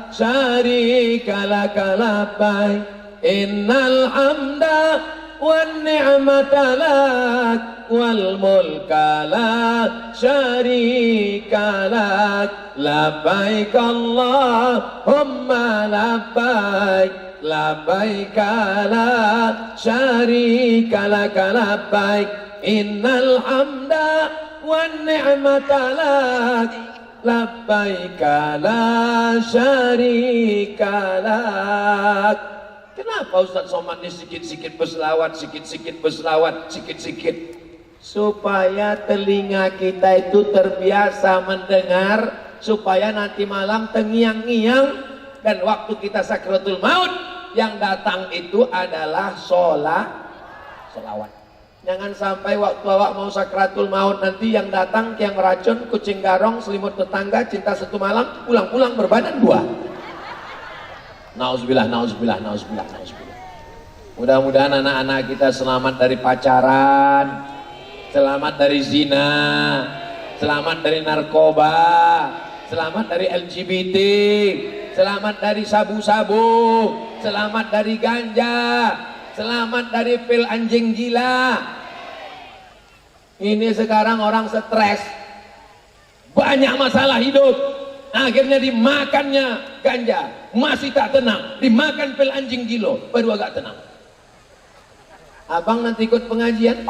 syarika laka labbaik, innal hamda wan ni'mata lak wal mulka la syarika lak, labbaik Allahumma labbaik, labbaik la syarika lak labbaik, innal hamda wan ni'mata lak, labbaik la syarika lak. Kenapa Ustadz Somad ini sikit-sikit berselawat, sikit-sikit berselawat, sikit-sikit? Supaya telinga kita itu terbiasa mendengar, supaya nanti malam tengiang-ngiang, dan waktu kita sakratul maut, yang datang itu adalah solawat. Jangan sampai waktu awak mau sakratul maut nanti yang datang yang racun, kucing garong, selimut tetangga, cinta satu malam, pulang-pulang berbadan 2. Nauzubillah, nauzubillah, nauzubillah, nauzubillah. Mudah-mudahan anak-anak kita selamat dari pacaran, selamat dari zina, selamat dari narkoba, selamat dari LGBT, selamat dari sabu-sabu, selamat dari ganja, selamat dari pil anjing gila. Ini sekarang orang stres, banyak masalah hidup, akhirnya dimakannya ganja, masih tak tenang, dimakan pil anjing gilo, baru agak tenang. Abang nanti ikut pengajian?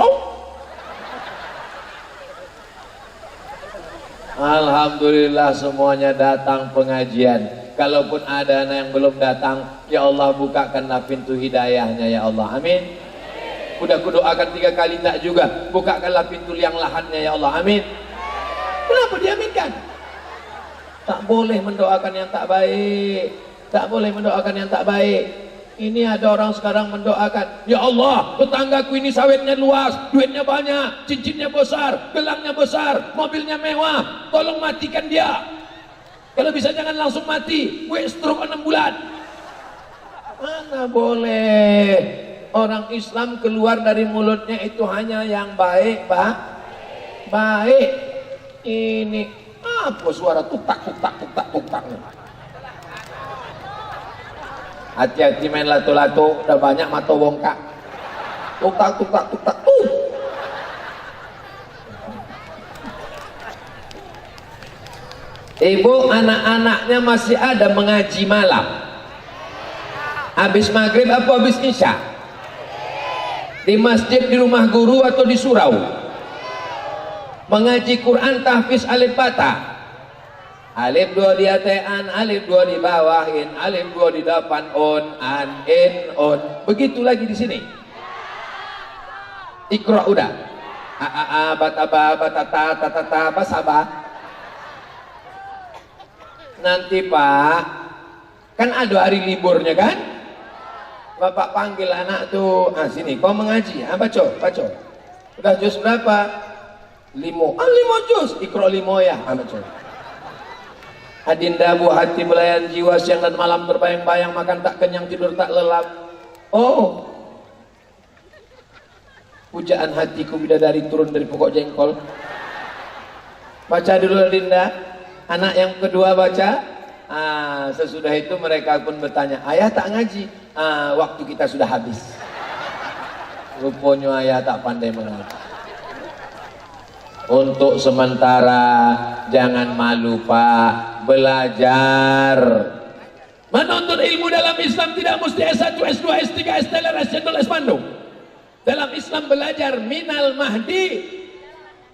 Alhamdulillah semuanya datang pengajian. Kalaupun ada anak yang belum datang, ya Allah bukakanlah pintu hidayahnya ya Allah, amin. Udah kudoakan 3 kali tak juga, bukakanlah pintu liang lahatnya ya Allah, amin. Kenapa diaminkan? Tak boleh mendoakan yang tak baik, tak boleh mendoakan yang tak baik. Ini ada orang sekarang mendoakan, ya Allah tetanggaku ini sawitnya luas, duitnya banyak, cincinnya besar, gelangnya besar, mobilnya mewah, tolong matikan dia. Kalau bisa jangan langsung mati, gue stroke 6 bulan. Mana boleh. Orang Islam keluar dari mulutnya itu hanya yang baik, Pak. Baik. Ini apa suara tuktak tuktak tuktak tuktak? Hati-hati main lato-lato, udah banyak mata bongkak. Tuktak tuktak tuktak tuh. Ibu, anak-anaknya masih ada mengaji malam? Habis maghrib apa habis isya? Di masjid, di rumah guru atau di surau? Mengaji Quran tahfiz alif bata. Alif 2 di atean, alif 2 di bawahin, alif 2 di depan, on, an, in, on. Begitu lagi di sini. Iqra udah. A a a bataba batata tatata basaba. Nanti Pak, kan ada hari liburnya kan? Bapak panggil anak tuh, sini kau mengaji, baca. Udah juz berapa? 5. 5 juz, Iqra 5 ya, baca. Adinda buah hati belayan jiwa, siang dan malam terbayang-bayang, makan tak kenyang, tidur tak lelap. Oh, pujaan hatiku bidadari turun dari pokok jengkol. Baca dulu Adinda. Anak yang kedua baca. Sesudah itu mereka pun bertanya, ayah tak ngaji? Waktu kita sudah habis. Rupanya ayah tak pandai mengaji. Untuk sementara jangan malu Pak, belajar. Menuntut ilmu dalam Islam tidak mesti S1, S2, S3, S3, S1, S1. Dalam Islam belajar minal mahdi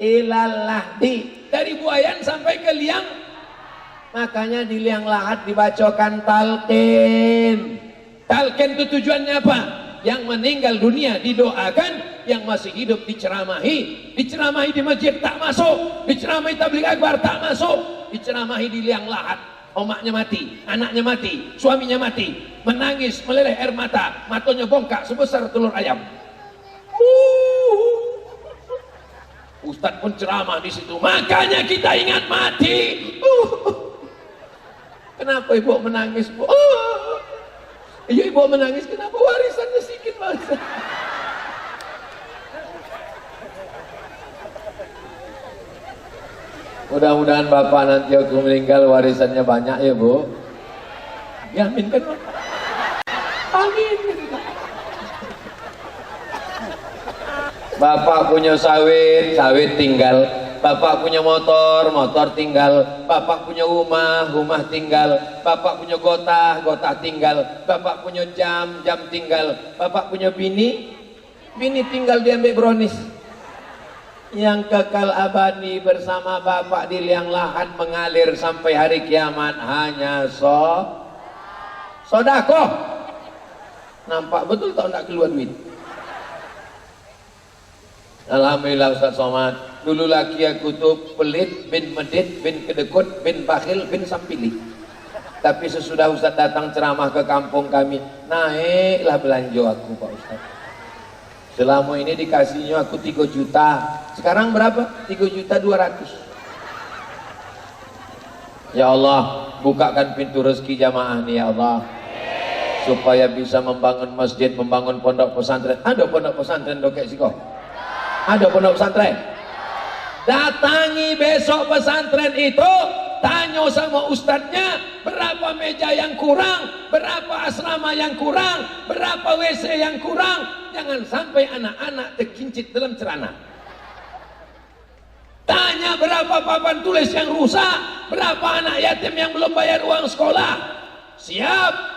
ilal lahdi, dari buayan sampai ke liang. Makanya di liang lahat dibacakan talqin. Talqin itu tujuannya apa? Yang meninggal dunia didoakan, yang masih hidup diceramahi. Diceramahi di masjid tak masuk, diceramahi tabligh akbar tak masuk, diceramahi di liang lahat. Omaknya mati, anaknya mati, suaminya mati, menangis meleleh air mata, matanya bongkak sebesar telur ayam. Ustadz pun ceramah di situ. Makanya kita ingat mati. Kenapa ibu menangis, Bu? Iya, ibu menangis kenapa? Warisannya sedikit banget. Mudah-mudahan bapak nanti aku meninggal warisannya banyak ya Bu. Yamin kan? Amin. Bapak punya sawit, sawit tinggal. Bapak punya motor, motor tinggal. Bapak punya rumah, rumah tinggal. Bapak punya gotah, gotah tinggal. Bapak punya jam, jam tinggal. Bapak punya bini, bini tinggal diambil brownies. Yang kekal abadi bersama bapak di liang lahat mengalir sampai hari kiamat hanya sodakoh. Nampak betul tak nak keluar duit? Alhamdulillah Ustaz Somad. Dulu laki aku tuh pelit, bin medit, bin kedekut, bin bakhil, bin sampili. Tapi sesudah Ustaz datang ceramah ke kampung kami, naiklah belanja aku Pak Ustaz. Selama ini dikasihnya aku 3 juta. Sekarang berapa? 3.200.000. Ya Allah, bukakan pintu rezeki jamaah nih ya Allah. Supaya bisa membangun masjid, membangun pondok pesantren. Ada pondok pesantren dokek siko? Ada pondok pesantren? Datangi besok pesantren itu, tanya sama ustadznya berapa meja yang kurang, berapa asrama yang kurang, berapa WC yang kurang. Jangan sampai anak-anak terkincit dalam celana. Tanya berapa papan tulis yang rusak, berapa anak yatim yang belum bayar uang sekolah. Siap?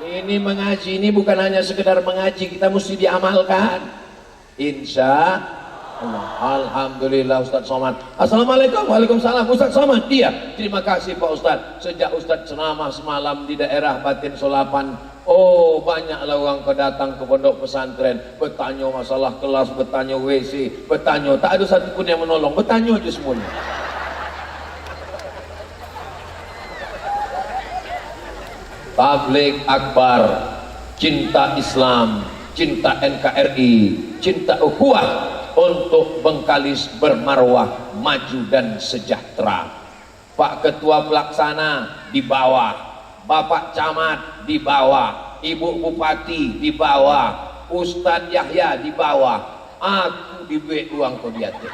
Ini mengaji ini bukan hanya sekedar mengaji, kita mesti diamalkan. Insya Allah. Alhamdulillah Ustaz Somad. Assalamualaikum. Waalaikumsalam Ustaz Somad. Iya, terima kasih Pak Ustaz. Sejak Ustaz ceramah semalam di daerah Batin Solapan, oh banyaklah orang kedatang ke pondok pesantren, bertanya masalah kelas, bertanya WC, bertanya, tak ada satupun yang menolong, bertanya aja semuanya. Tabligh akbar, cinta Islam, cinta NKRI, cinta ukhuwah untuk Bengkalis bermarwah, maju dan sejahtera. Pak Ketua Pelaksana di bawah, Bapak Camat di bawah, Ibu Bupati di bawah, Ustadz Yahya di bawah, aku diberi uang kodiatif.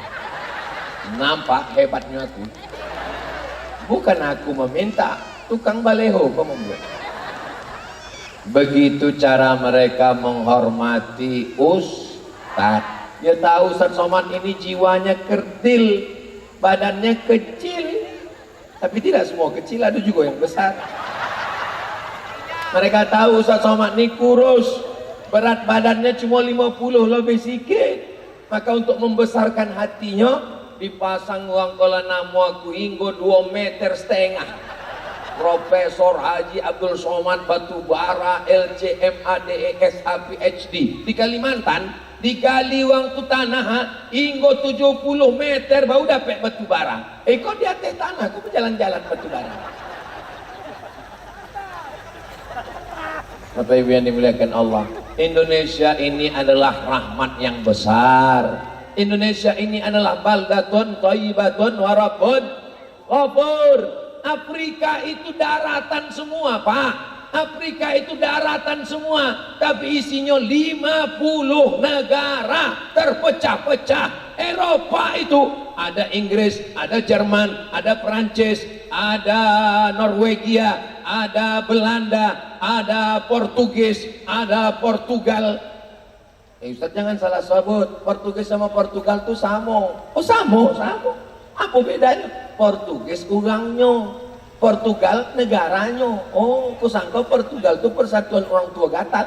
Nampak hebatnya aku? Bukan aku meminta, tukang baleho kok membuat. Begitu cara mereka menghormati ustadz. Dia tahu Ustaz Somad ini jiwanya kerdil, badannya kecil. Tapi tidak semua kecil, ada juga yang besar. Mereka tahu Ustaz Somad ini kurus, berat badannya cuma 50 lebih sikit. Maka untuk membesarkan hatinya, dipasang uang kola nama aku hingga 2,5 meter. Profesor Haji Abdul Somad Batubara LCMA DESA PhD di Kalimantan, digali uang tu tanah hingga 70 meter baru dapat batubara. Kau di atas tanah, kau berjalan-jalan batubara. Bapak Ibu yang dimuliakan Allah, Indonesia ini adalah rahmat yang besar. Indonesia ini adalah baldatun thayyibatun wa rabbun ghafur. Afrika itu daratan semua, Pak. Afrika itu daratan semua, tapi isinya 50 negara terpecah-pecah. Eropa itu ada Inggris, ada Jerman, ada Prancis, ada Norwegia, ada Belanda, ada Portugis, ada Portugal. Ustaz jangan salah sebut, Portugis sama Portugal itu sama. Oh sama. Apa bedanya? Portugis orangnya, Portugal negaranya. Oh, kusangka Portugal itu persatuan orang tua gatat.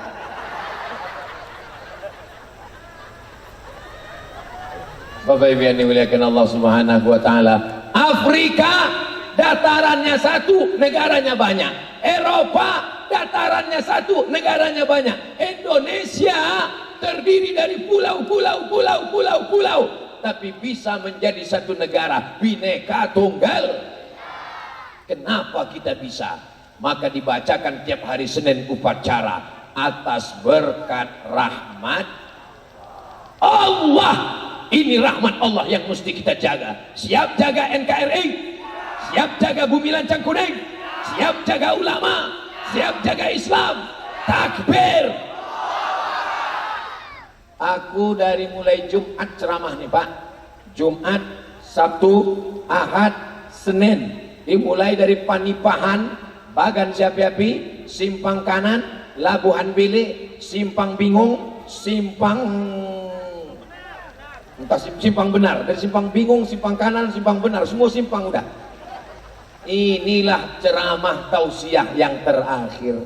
Bapak Ibu yang dimuliakan Allah Subhanahu wa taala, Afrika datarannya satu, negaranya banyak. Eropa datarannya satu, negaranya banyak. Indonesia terdiri dari pulau, tapi bisa menjadi satu negara, Bhinneka Tunggal. Kenapa kita bisa? Maka dibacakan tiap hari Senin upacara atas berkat rahmat Allah. Ini rahmat Allah yang mesti kita jaga. Siap jaga NKRI, siap jaga Bumi Lancang Kuning, siap jaga ulama, siap jaga Islam. Takbir. Aku dari mulai Jumat ceramah nih Pak, Jumat, Sabtu, Ahad, Senin, dimulai dari Panipahan, Bagan Siapi-api, Simpang Kanan, Labuhan Bilik, Simpang Bingung, Simpang Benar, dari Simpang Bingung, Simpang Kanan, Simpang Benar, semua simpang udah. Inilah ceramah tausiah yang terakhir.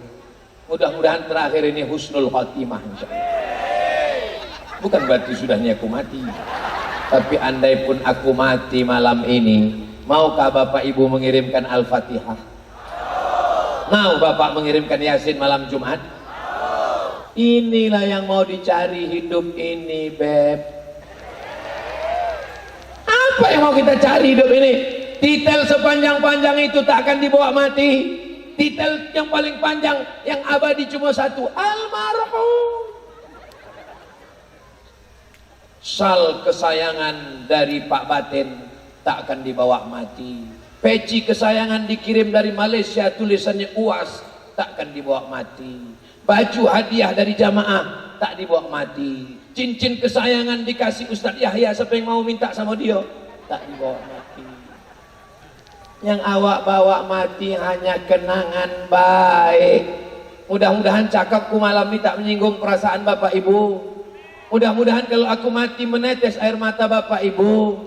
Mudah-mudahan terakhir ini husnul khotimah insyaallah. Bukan berarti sudahnya aku mati, tapi andai pun aku mati malam ini, maukah Bapak Ibu mengirimkan Al-Fatihah? Mau Bapak mengirimkan Yasin malam Jumat? Inilah yang mau dicari hidup ini, Beb. Apa yang mau kita cari hidup ini? Titel sepanjang-panjang itu tak akan dibawa mati. Titel yang paling panjang, yang abadi cuma satu, almarhum. Sal kesayangan dari Pak Batin tak akan dibawa mati. Peci kesayangan dikirim dari Malaysia, tulisannya UAS, tak akan dibawa mati. Baju hadiah dari jamaah tak dibawa mati. Cincin kesayangan dikasih Ustadz Yahya, siapa yang mau minta sama dia, tak dibawa mati. Yang awak bawa mati hanya kenangan baik. Mudah-mudahan cakapku malam ini tak menyinggung perasaan Bapak Ibu. Mudah-mudahan kalau aku mati menetes air mata Bapak Ibu.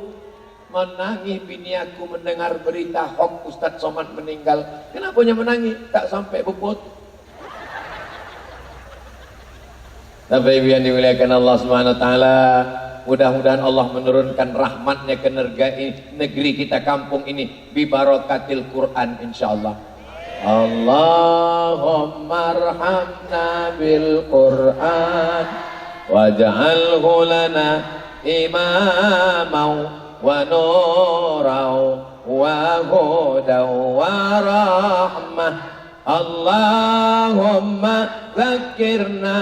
Menangis bini aku mendengar berita hoax Ustadz Somad meninggal. Kenapanya menangis? Tak sampai bebot. Bapak Ibu yang dimuliakan Allah Subhanahu wa taala, mudah-mudahan Allah menurunkan rahmatnya ke negeri kita, kampung ini, bi barakatil Quran insyaallah. Allahumma arhamna bil Quran waj'alhu lana imaman wa nuran wa hudan wa rahmah. Allahumma dzakirna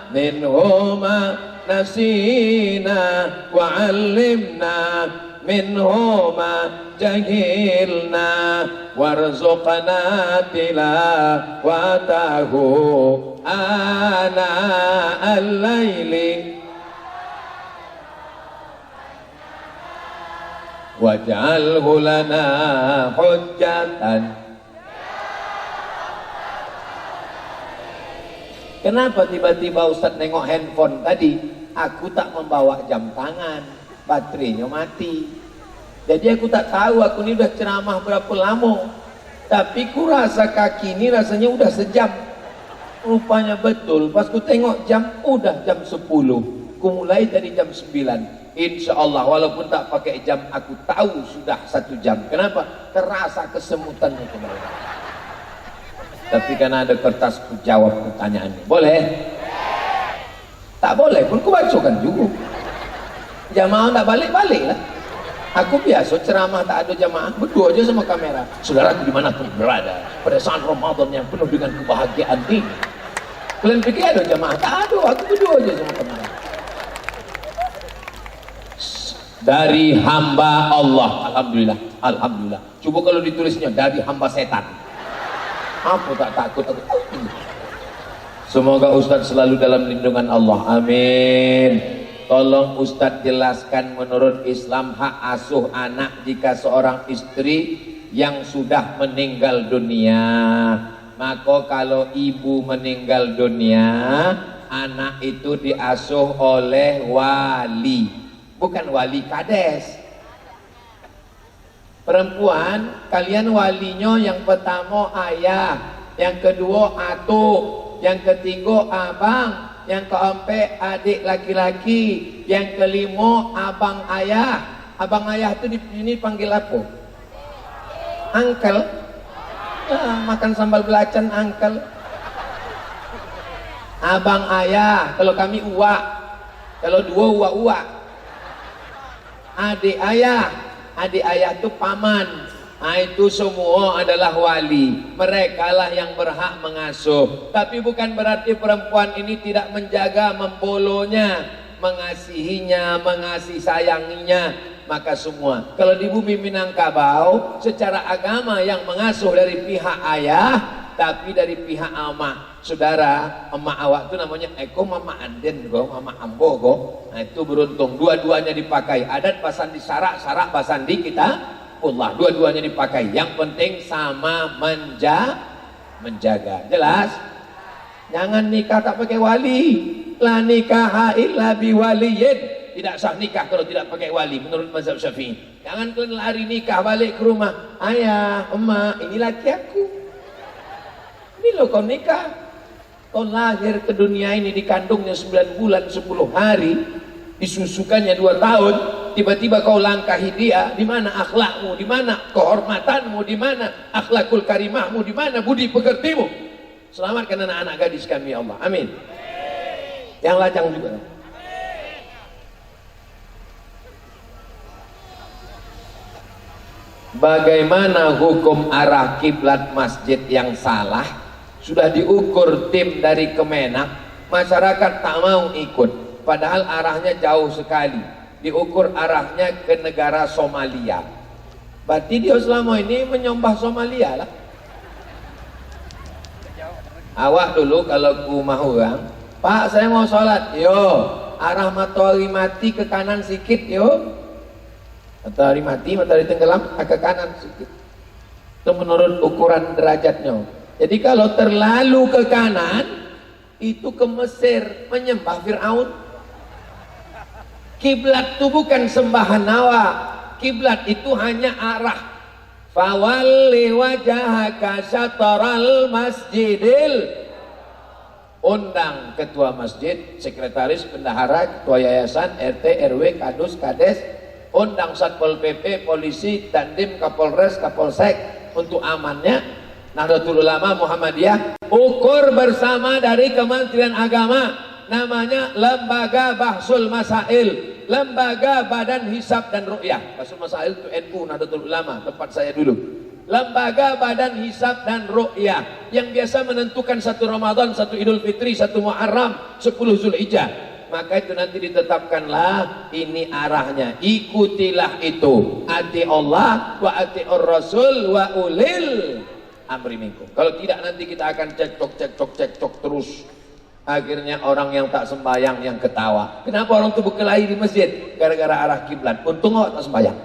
minhu ma nasina wa 'allimna minhu ma jahilna warzuqna tilawatahu ana al-laili waj'alhu lana hujjatan. Kenapa tiba-tiba Ustadz nengok handphone tadi? aku tak membawa jam tangan, baterainya mati. Jadi aku tak tahu aku ini udah ceramah berapa lama. Tapi ku rasa kaki ini rasanya udah sejam. Rupanya betul, pas ku tengok jam, udah jam 10. Ku mulai dari jam 9. Insya Allah walaupun tak pakai jam, aku tahu sudah 1 jam. Kenapa? Terasa kesemutannya kembali. Tapi karena ada kertas, ku jawab pertanyaannya. Boleh? Tak boleh pun ku bacakan juga. Jamaah tak balik-balik lah. Aku biasa ceramah tak ada jamaah, berdua aja sama kamera. Saudaraku dimanapun berada, pada saat Ramadan yang penuh dengan kebahagiaan ini, kalian pikir ada jamaah? Tak ada, aku berdua aja sama kamera. Dari hamba Allah, alhamdulillah, alhamdulillah. Coba kalau ditulisnya dari hamba setan, apa tak takut aku? Semoga Ustadz selalu dalam lindungan Allah, amin. Tolong Ustadz jelaskan menurut Islam hak asuh anak jika seorang istri yang sudah meninggal dunia. Maka kalau ibu meninggal dunia, anak itu diasuh oleh wali, bukan wali kades. Perempuan, kalian walinya yang pertama ayah, yang kedua atuk, yang ketiga abang, yang keempat adik laki-laki, yang kelima abang ayah. Abang ayah itu di sini panggil apa? Uncle. Makan sambal belacan uncle. Abang ayah, kalau kami uak, kalau dua uak-uak. Adik ayah itu paman. Nah, itu semua adalah wali. Mereka lah yang berhak mengasuh. Tapi bukan berarti perempuan ini tidak menjaga, membolonya, mengasihinya, mengasih sayanginya. Maka semua, kalau di bumi Minangkabau, secara agama yang mengasuh dari pihak ayah, tapi dari pihak ama. Saudara, emak awak itu namanya Eko Mama Anden go, Mama Ambo go. Nah itu beruntung, dua-duanya dipakai. Adat pasandi sarak, sarak pasandi kita Allah, dua-duanya dipakai. Yang penting sama menjaga. Jelas? Jangan nikah tak pakai wali. La nikah illa biwaliyin. Tidak sah nikah kalau tidak pakai wali menurut mazhab Syafi'i. Jangan kalian lari nikah balik ke rumah. Ayah, emak, ini laki aku. Ini loh kau nikah. Kau lahir ke dunia ini, dikandungnya 9 bulan 10 hari, disusukannya 2 tahun. Tiba-tiba kau langkahi dia, di mana akhlakmu, di mana kehormatanmu, di mana akhlakul karimahmu, di mana budi pekertimu. Selamatkan anak-anak gadis kami ya Allah, amin. Yang lajang juga. Bagaimana hukum arah kiblat masjid yang salah? Sudah diukur tim dari Kemenak, masyarakat tak mau ikut, padahal arahnya jauh sekali. Diukur arahnya ke negara Somalia. Berarti dia selama ini menyembah Somalia lah. Awak dulu kalau ku mau orang, Pak saya mau sholat, yo arah matahari mati ke kanan sedikit, yo matahari mati, matahari tenggelam ke kanan sedikit. Itu menurut ukuran derajatnya. Jadi kalau terlalu ke kanan, itu ke Mesir menyembah Fir'aun. Kiblat itu bukan sembahan hawa. Kiblat itu hanya arah. Fawalli wajhaka syatral masjidil. Undang ketua masjid, sekretaris, bendahara, ketua yayasan, RT, RW, kadus, kades. Undang Satpol PP, polisi, dandim, Kapolres, Kapolsek untuk amannya. Nahdlatul Ulama Muhammadiyah ukur bersama dari Kementerian Agama. Namanya Lembaga Bahsul Masail, Lembaga Badan Hisab dan Ru'yah. Bahsul Masail itu NU Nahdlatul Ulama, tempat saya dulu. Lembaga Badan Hisab dan Ru'yah yang biasa menentukan 1 Ramadan, 1 Idul Fitri, 1 Muharram, 10 Zulhijjah. Maka itu nanti ditetapkanlah ini arahnya. Ikutilah itu. Ati Allah wa ati'ur Rasul wa ulil amri minkum. Kalau tidak nanti kita akan cekcok terus. Akhirnya orang yang tak sembahyang yang ketawa. Kenapa orang itu berkelahi di masjid? Gara-gara arah kiblat. Untung awak tak sembahyang.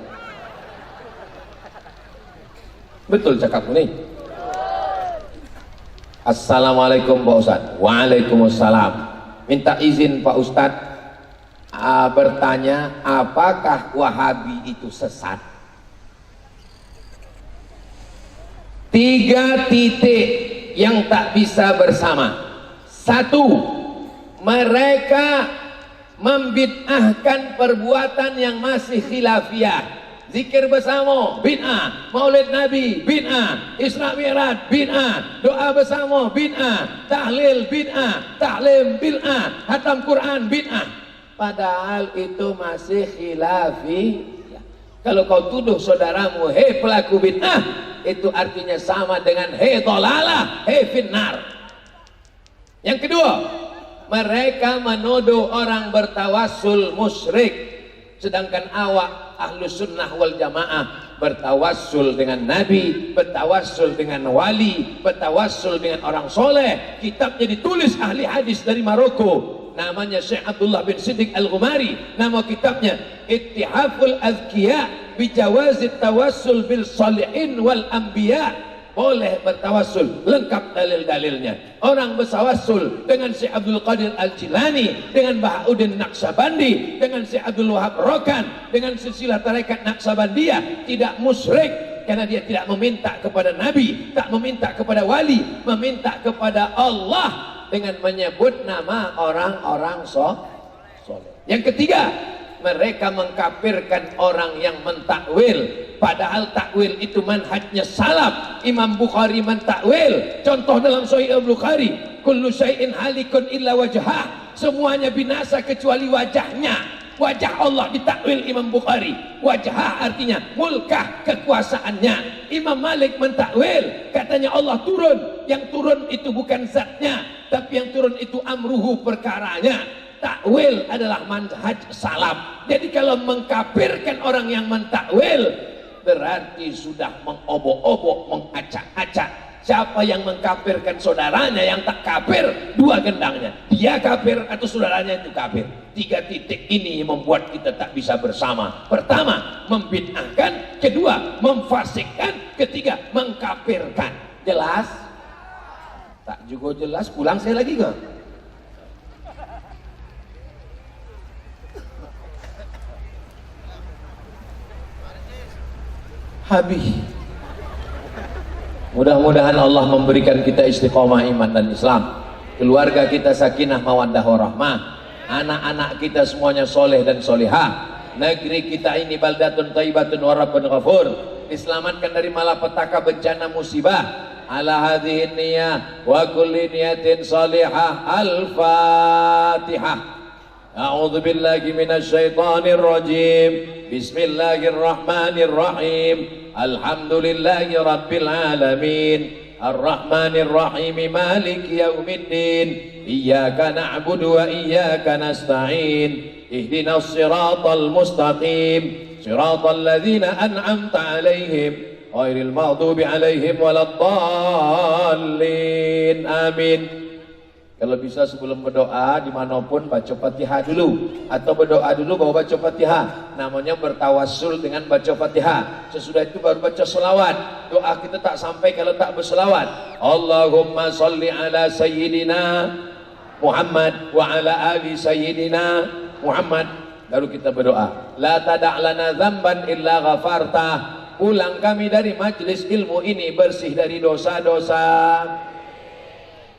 Betul cakapku nih. Assalamualaikum Pak Ustadz. Waalaikumsalam. Minta izin Pak Ustadz, bertanya, apakah Wahabi itu sesat? 3 titik yang tak bisa bersama. 1, mereka membid'ahkan perbuatan yang masih khilafiyah. Zikir bersama bid'ah, Maulid Nabi bid'ah, Isra Mi'raj bid'ah, doa bersama bid'ah, tahlil bid'ah, taklim bid'ah, hatam Quran bid'ah. Padahal itu masih khilafi. Kalau kau tuduh saudaramu, hei pelaku bid'ah, itu artinya sama dengan hei dhalalah, hei finnar. Yang kedua, mereka menuduh orang bertawassul musyrik, sedangkan awak ahlu sunnah wal jamaah bertawassul dengan nabi, bertawassul dengan wali, bertawassul dengan orang soleh. Kitabnya ditulis ahli hadis dari Maroko, namanya Syekh Abdullah bin Siddiq Al-Ghumari. Nama kitabnya Ittihaful Azkiya Bijawazit Tawassul Bil Salihin Wal Anbiya. Boleh bertawassul, lengkap dalil-dalilnya. Orang bertawassul dengan Syekh Abdul Qadir Al-Jilani, dengan Bahauddin Naqsabandi, dengan Syekh Abdul Wahab Rokan, dengan silsilah tarekat Naqsabandiyah, tidak musyrik, karena dia tidak meminta kepada Nabi, tak meminta kepada wali, meminta kepada Allah dengan menyebut nama orang-orang soleh. Yang ketiga, mereka mengkafirkan orang yang mentakwil, padahal takwil itu manhajnya salaf. Imam Bukhari mentakwil, contoh dalam Sahih Bukhari, kullu syai'in halikun illa wajhah, semuanya binasa kecuali wajahnya. Wajah Allah ditakwil Imam Bukhari. Wajah artinya mulkah, kekuasaannya. Imam Malik mentakwil, katanya Allah turun, yang turun itu bukan zatnya, tapi yang turun itu amruhu, perkaranya. Takwil adalah manhaj salaf. Jadi kalau mengkafirkan orang yang mentakwil, berarti sudah mengobok-obok, mengacak-acak. Siapa yang mengkafirkan saudaranya yang tak kafir, 2 gendangnya, dia kafir atau saudaranya itu kafir. 3 titik ini membuat kita tak bisa bersama. Pertama, membid'ahkan. Kedua, memfasikkan. Ketiga, mengkafirkan. Jelas? Tak juga jelas, pulang saya lagi ke? Habis. Mudah-mudahan Allah memberikan kita istiqomah iman dan Islam, keluarga kita sakinah mawaddah warahmah, anak-anak kita semuanya soleh dan solihah, negeri kita ini baldatun thayyibatun wa rabbun ghafur, diselamatkan dari malapetaka bencana musibah. Ala hadhihi niyyah wa kulli niyatin salihah. Al-Fatihah. A'udzu billahi minasyaitonir rajim. Bismillahirrahmanirrahim. Alhamdulillahi rabbil alamin. Ar-Rahmanir Rahim. Maliki yaumiddin. Iyyaka na'budu wa iyyaka nasta'in. Ihdinas siratal mustaqim. Siratal ladzina an'amta 'alaihim ghairil maghdubi 'alaihim waladdallin. Amin. Kalau bisa sebelum berdoa dimanapun baca Fatihah dulu, atau berdoa dulu baru baca Fatihah. Namanya bertawassul dengan baca Fatihah. Sesudah itu baru baca selawat. Doa kita tak sampai kalau tak berselawat. Allahumma salli ala sayyidina Muhammad wa ala ali sayyidina Muhammad. Baru kita berdoa. La tada' lana dzamban illa ghafartah. Pulang kami dari majlis ilmu ini bersih dari dosa-dosa.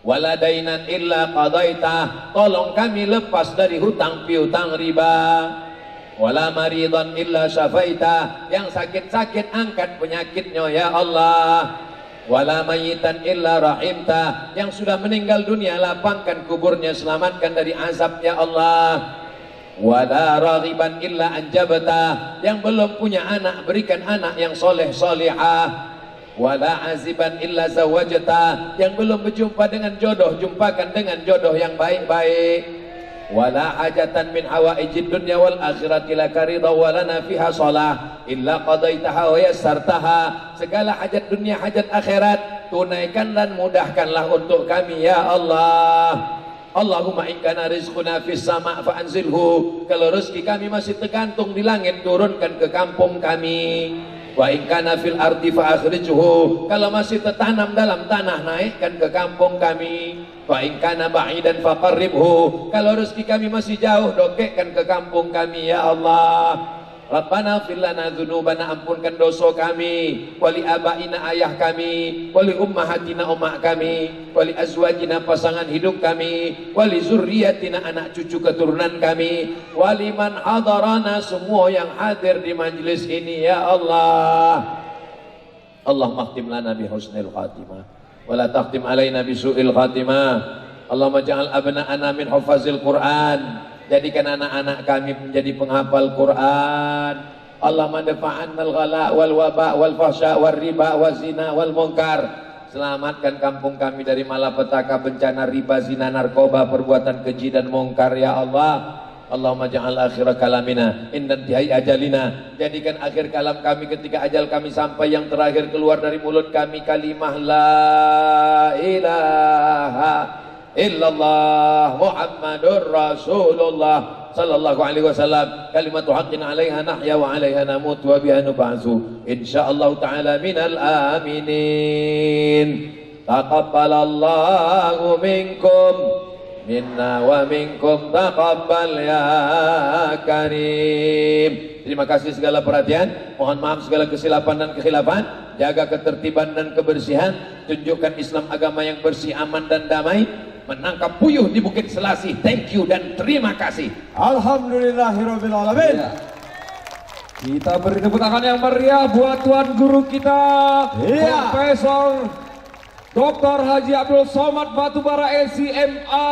Wala dainan illa qadaita, tolong kami lepas dari hutang piutang riba. Wala maridan illa syafaita, yang sakit-sakit angkat penyakitnya ya Allah. Wala mayitan illa rahimta, yang sudah meninggal dunia lapangkan kuburnya, selamatkan dari azab ya Allah. Wala raghiban illa anjabta, yang belum punya anak berikan anak yang soleh solihah. Wala aziban illa zawajta, yang belum berjumpa dengan jodoh jumpakan dengan jodoh yang baik-baik. Wala hajatan min hawaijid dunya wal akhirati laka ridha wa lana fiha shalah illa qadaitaha wa yassartaha. Segala hajat dunia hajat akhirat tunaikan dan mudahkanlah untuk kami ya Allah. Allahumma in kana rizquna fis sama' fa anzilhu, kalau rezeki kami masih tergantung di langit turunkan ke kampung kami. Wa in kana fil ardi fa akhrijhu. Kalau masih tertanam dalam tanah, naikkan ke kampung kami. Wa in kana ba'idan fa qarribhu. Kalau rezeki kami masih jauh, dokekkan ke kampung kami ya Allah. Rabbana fir lana dzunubana, ampunkan dosa kami, wali abaina ayah kami, wali ummahatina umak kami, wali azwajina pasangan hidup kami, wali zurriyatina anak cucu keturunan kami, wali man hadarana, semua yang hadir di majlis ini ya Allah. Allahumma khtim lana bi husnil khatimah wa la takhtim alaina bi su'il khatimah. Allahumma ja'al abna'ana min hufazil Qur'an. Jadikan anak-anak kami menjadi penghafal Quran. Allahumma dafa'annal ghala wal waba wal fahsya wal riba wal zina wal munkar. Selamatkan kampung kami dari malapetaka, bencana, riba, zina, narkoba, perbuatan keji dan mungkar ya Allah. Allahumma ja'al akhir kalamina inda intihai ajalina. Jadikan akhir kalam kami ketika ajal kami sampai, yang terakhir keluar dari mulut kami kalimah la ilaha illallah Muhammadur Rasulullah sallallahu alaihi wasallam. Kalimatu haqqin 'alaiha nahya wa 'alaiha namut wa biha nub'atsu insyaallah ta'ala minal aminin. Taqabbalallahu minkum minna wa minkum taqabbal ya karim. Terima kasih segala perhatian, mohon maaf segala kesilapan dan kekhilafan. Jaga ketertiban dan kebersihan, tunjukkan Islam agama yang bersih, aman dan damai, menangkap puyuh di Bukit Selasih. Thank you dan terima kasih. Alhamdulillahirabbil alamin. Ya. Kita beri tepuk tangan yang meriah buat tuan guru kita, Profesor Dr. Haji Abdul Somad Batubara SCMA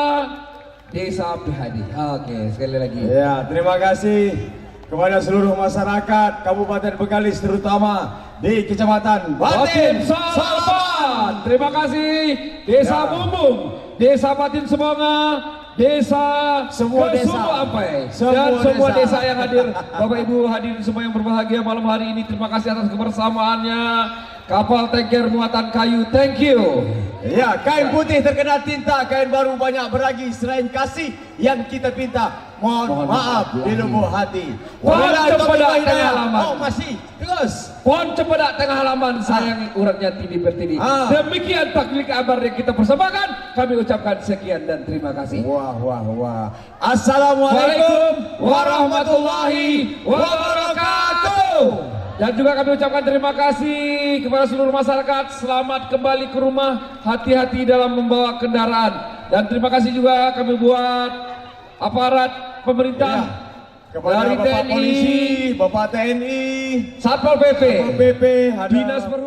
Desa Abdihadi. Oke, sekali lagi. Ya, terima kasih kepada seluruh masyarakat Kabupaten Bengkalis, terutama di Kecamatan Batin Salaman. Terima kasih Desa Bumbung, Desa Batin Semonga, Desa Semua desa. Ampai, Semua dan semua desa. desa yang hadir. Bapak Ibu hadirin semua yang berbahagia malam hari ini, terima kasih atas kebersamaannya. Kapal tanker muatan kayu, thank you. Ya, kain putih terkena tinta, kain baru banyak beragi. Selain kasih yang kita pinta, mohon maaf di lubuk hati. Wabillahi Taufiq wal tengah hidayah. halaman. Oh, masih terus. Pohon cepedak tengah halaman, sayang uratnya tidi bertidi. Demikian taklik kabar yang kita persembahkan. Kami ucapkan sekian dan terima kasih. Wah, wah, wah. Assalamualaikum warahmatullahi wabarakatuh. Dan juga kami ucapkan terima kasih kepada seluruh masyarakat. Selamat kembali ke rumah, hati-hati dalam membawa kendaraan. Dan terima kasih juga kami buat aparat pemerintah, kepada dari Bapak TNI, Polisi, Bapak TNI, Satpol PP, PP, Dinas Perhubungan.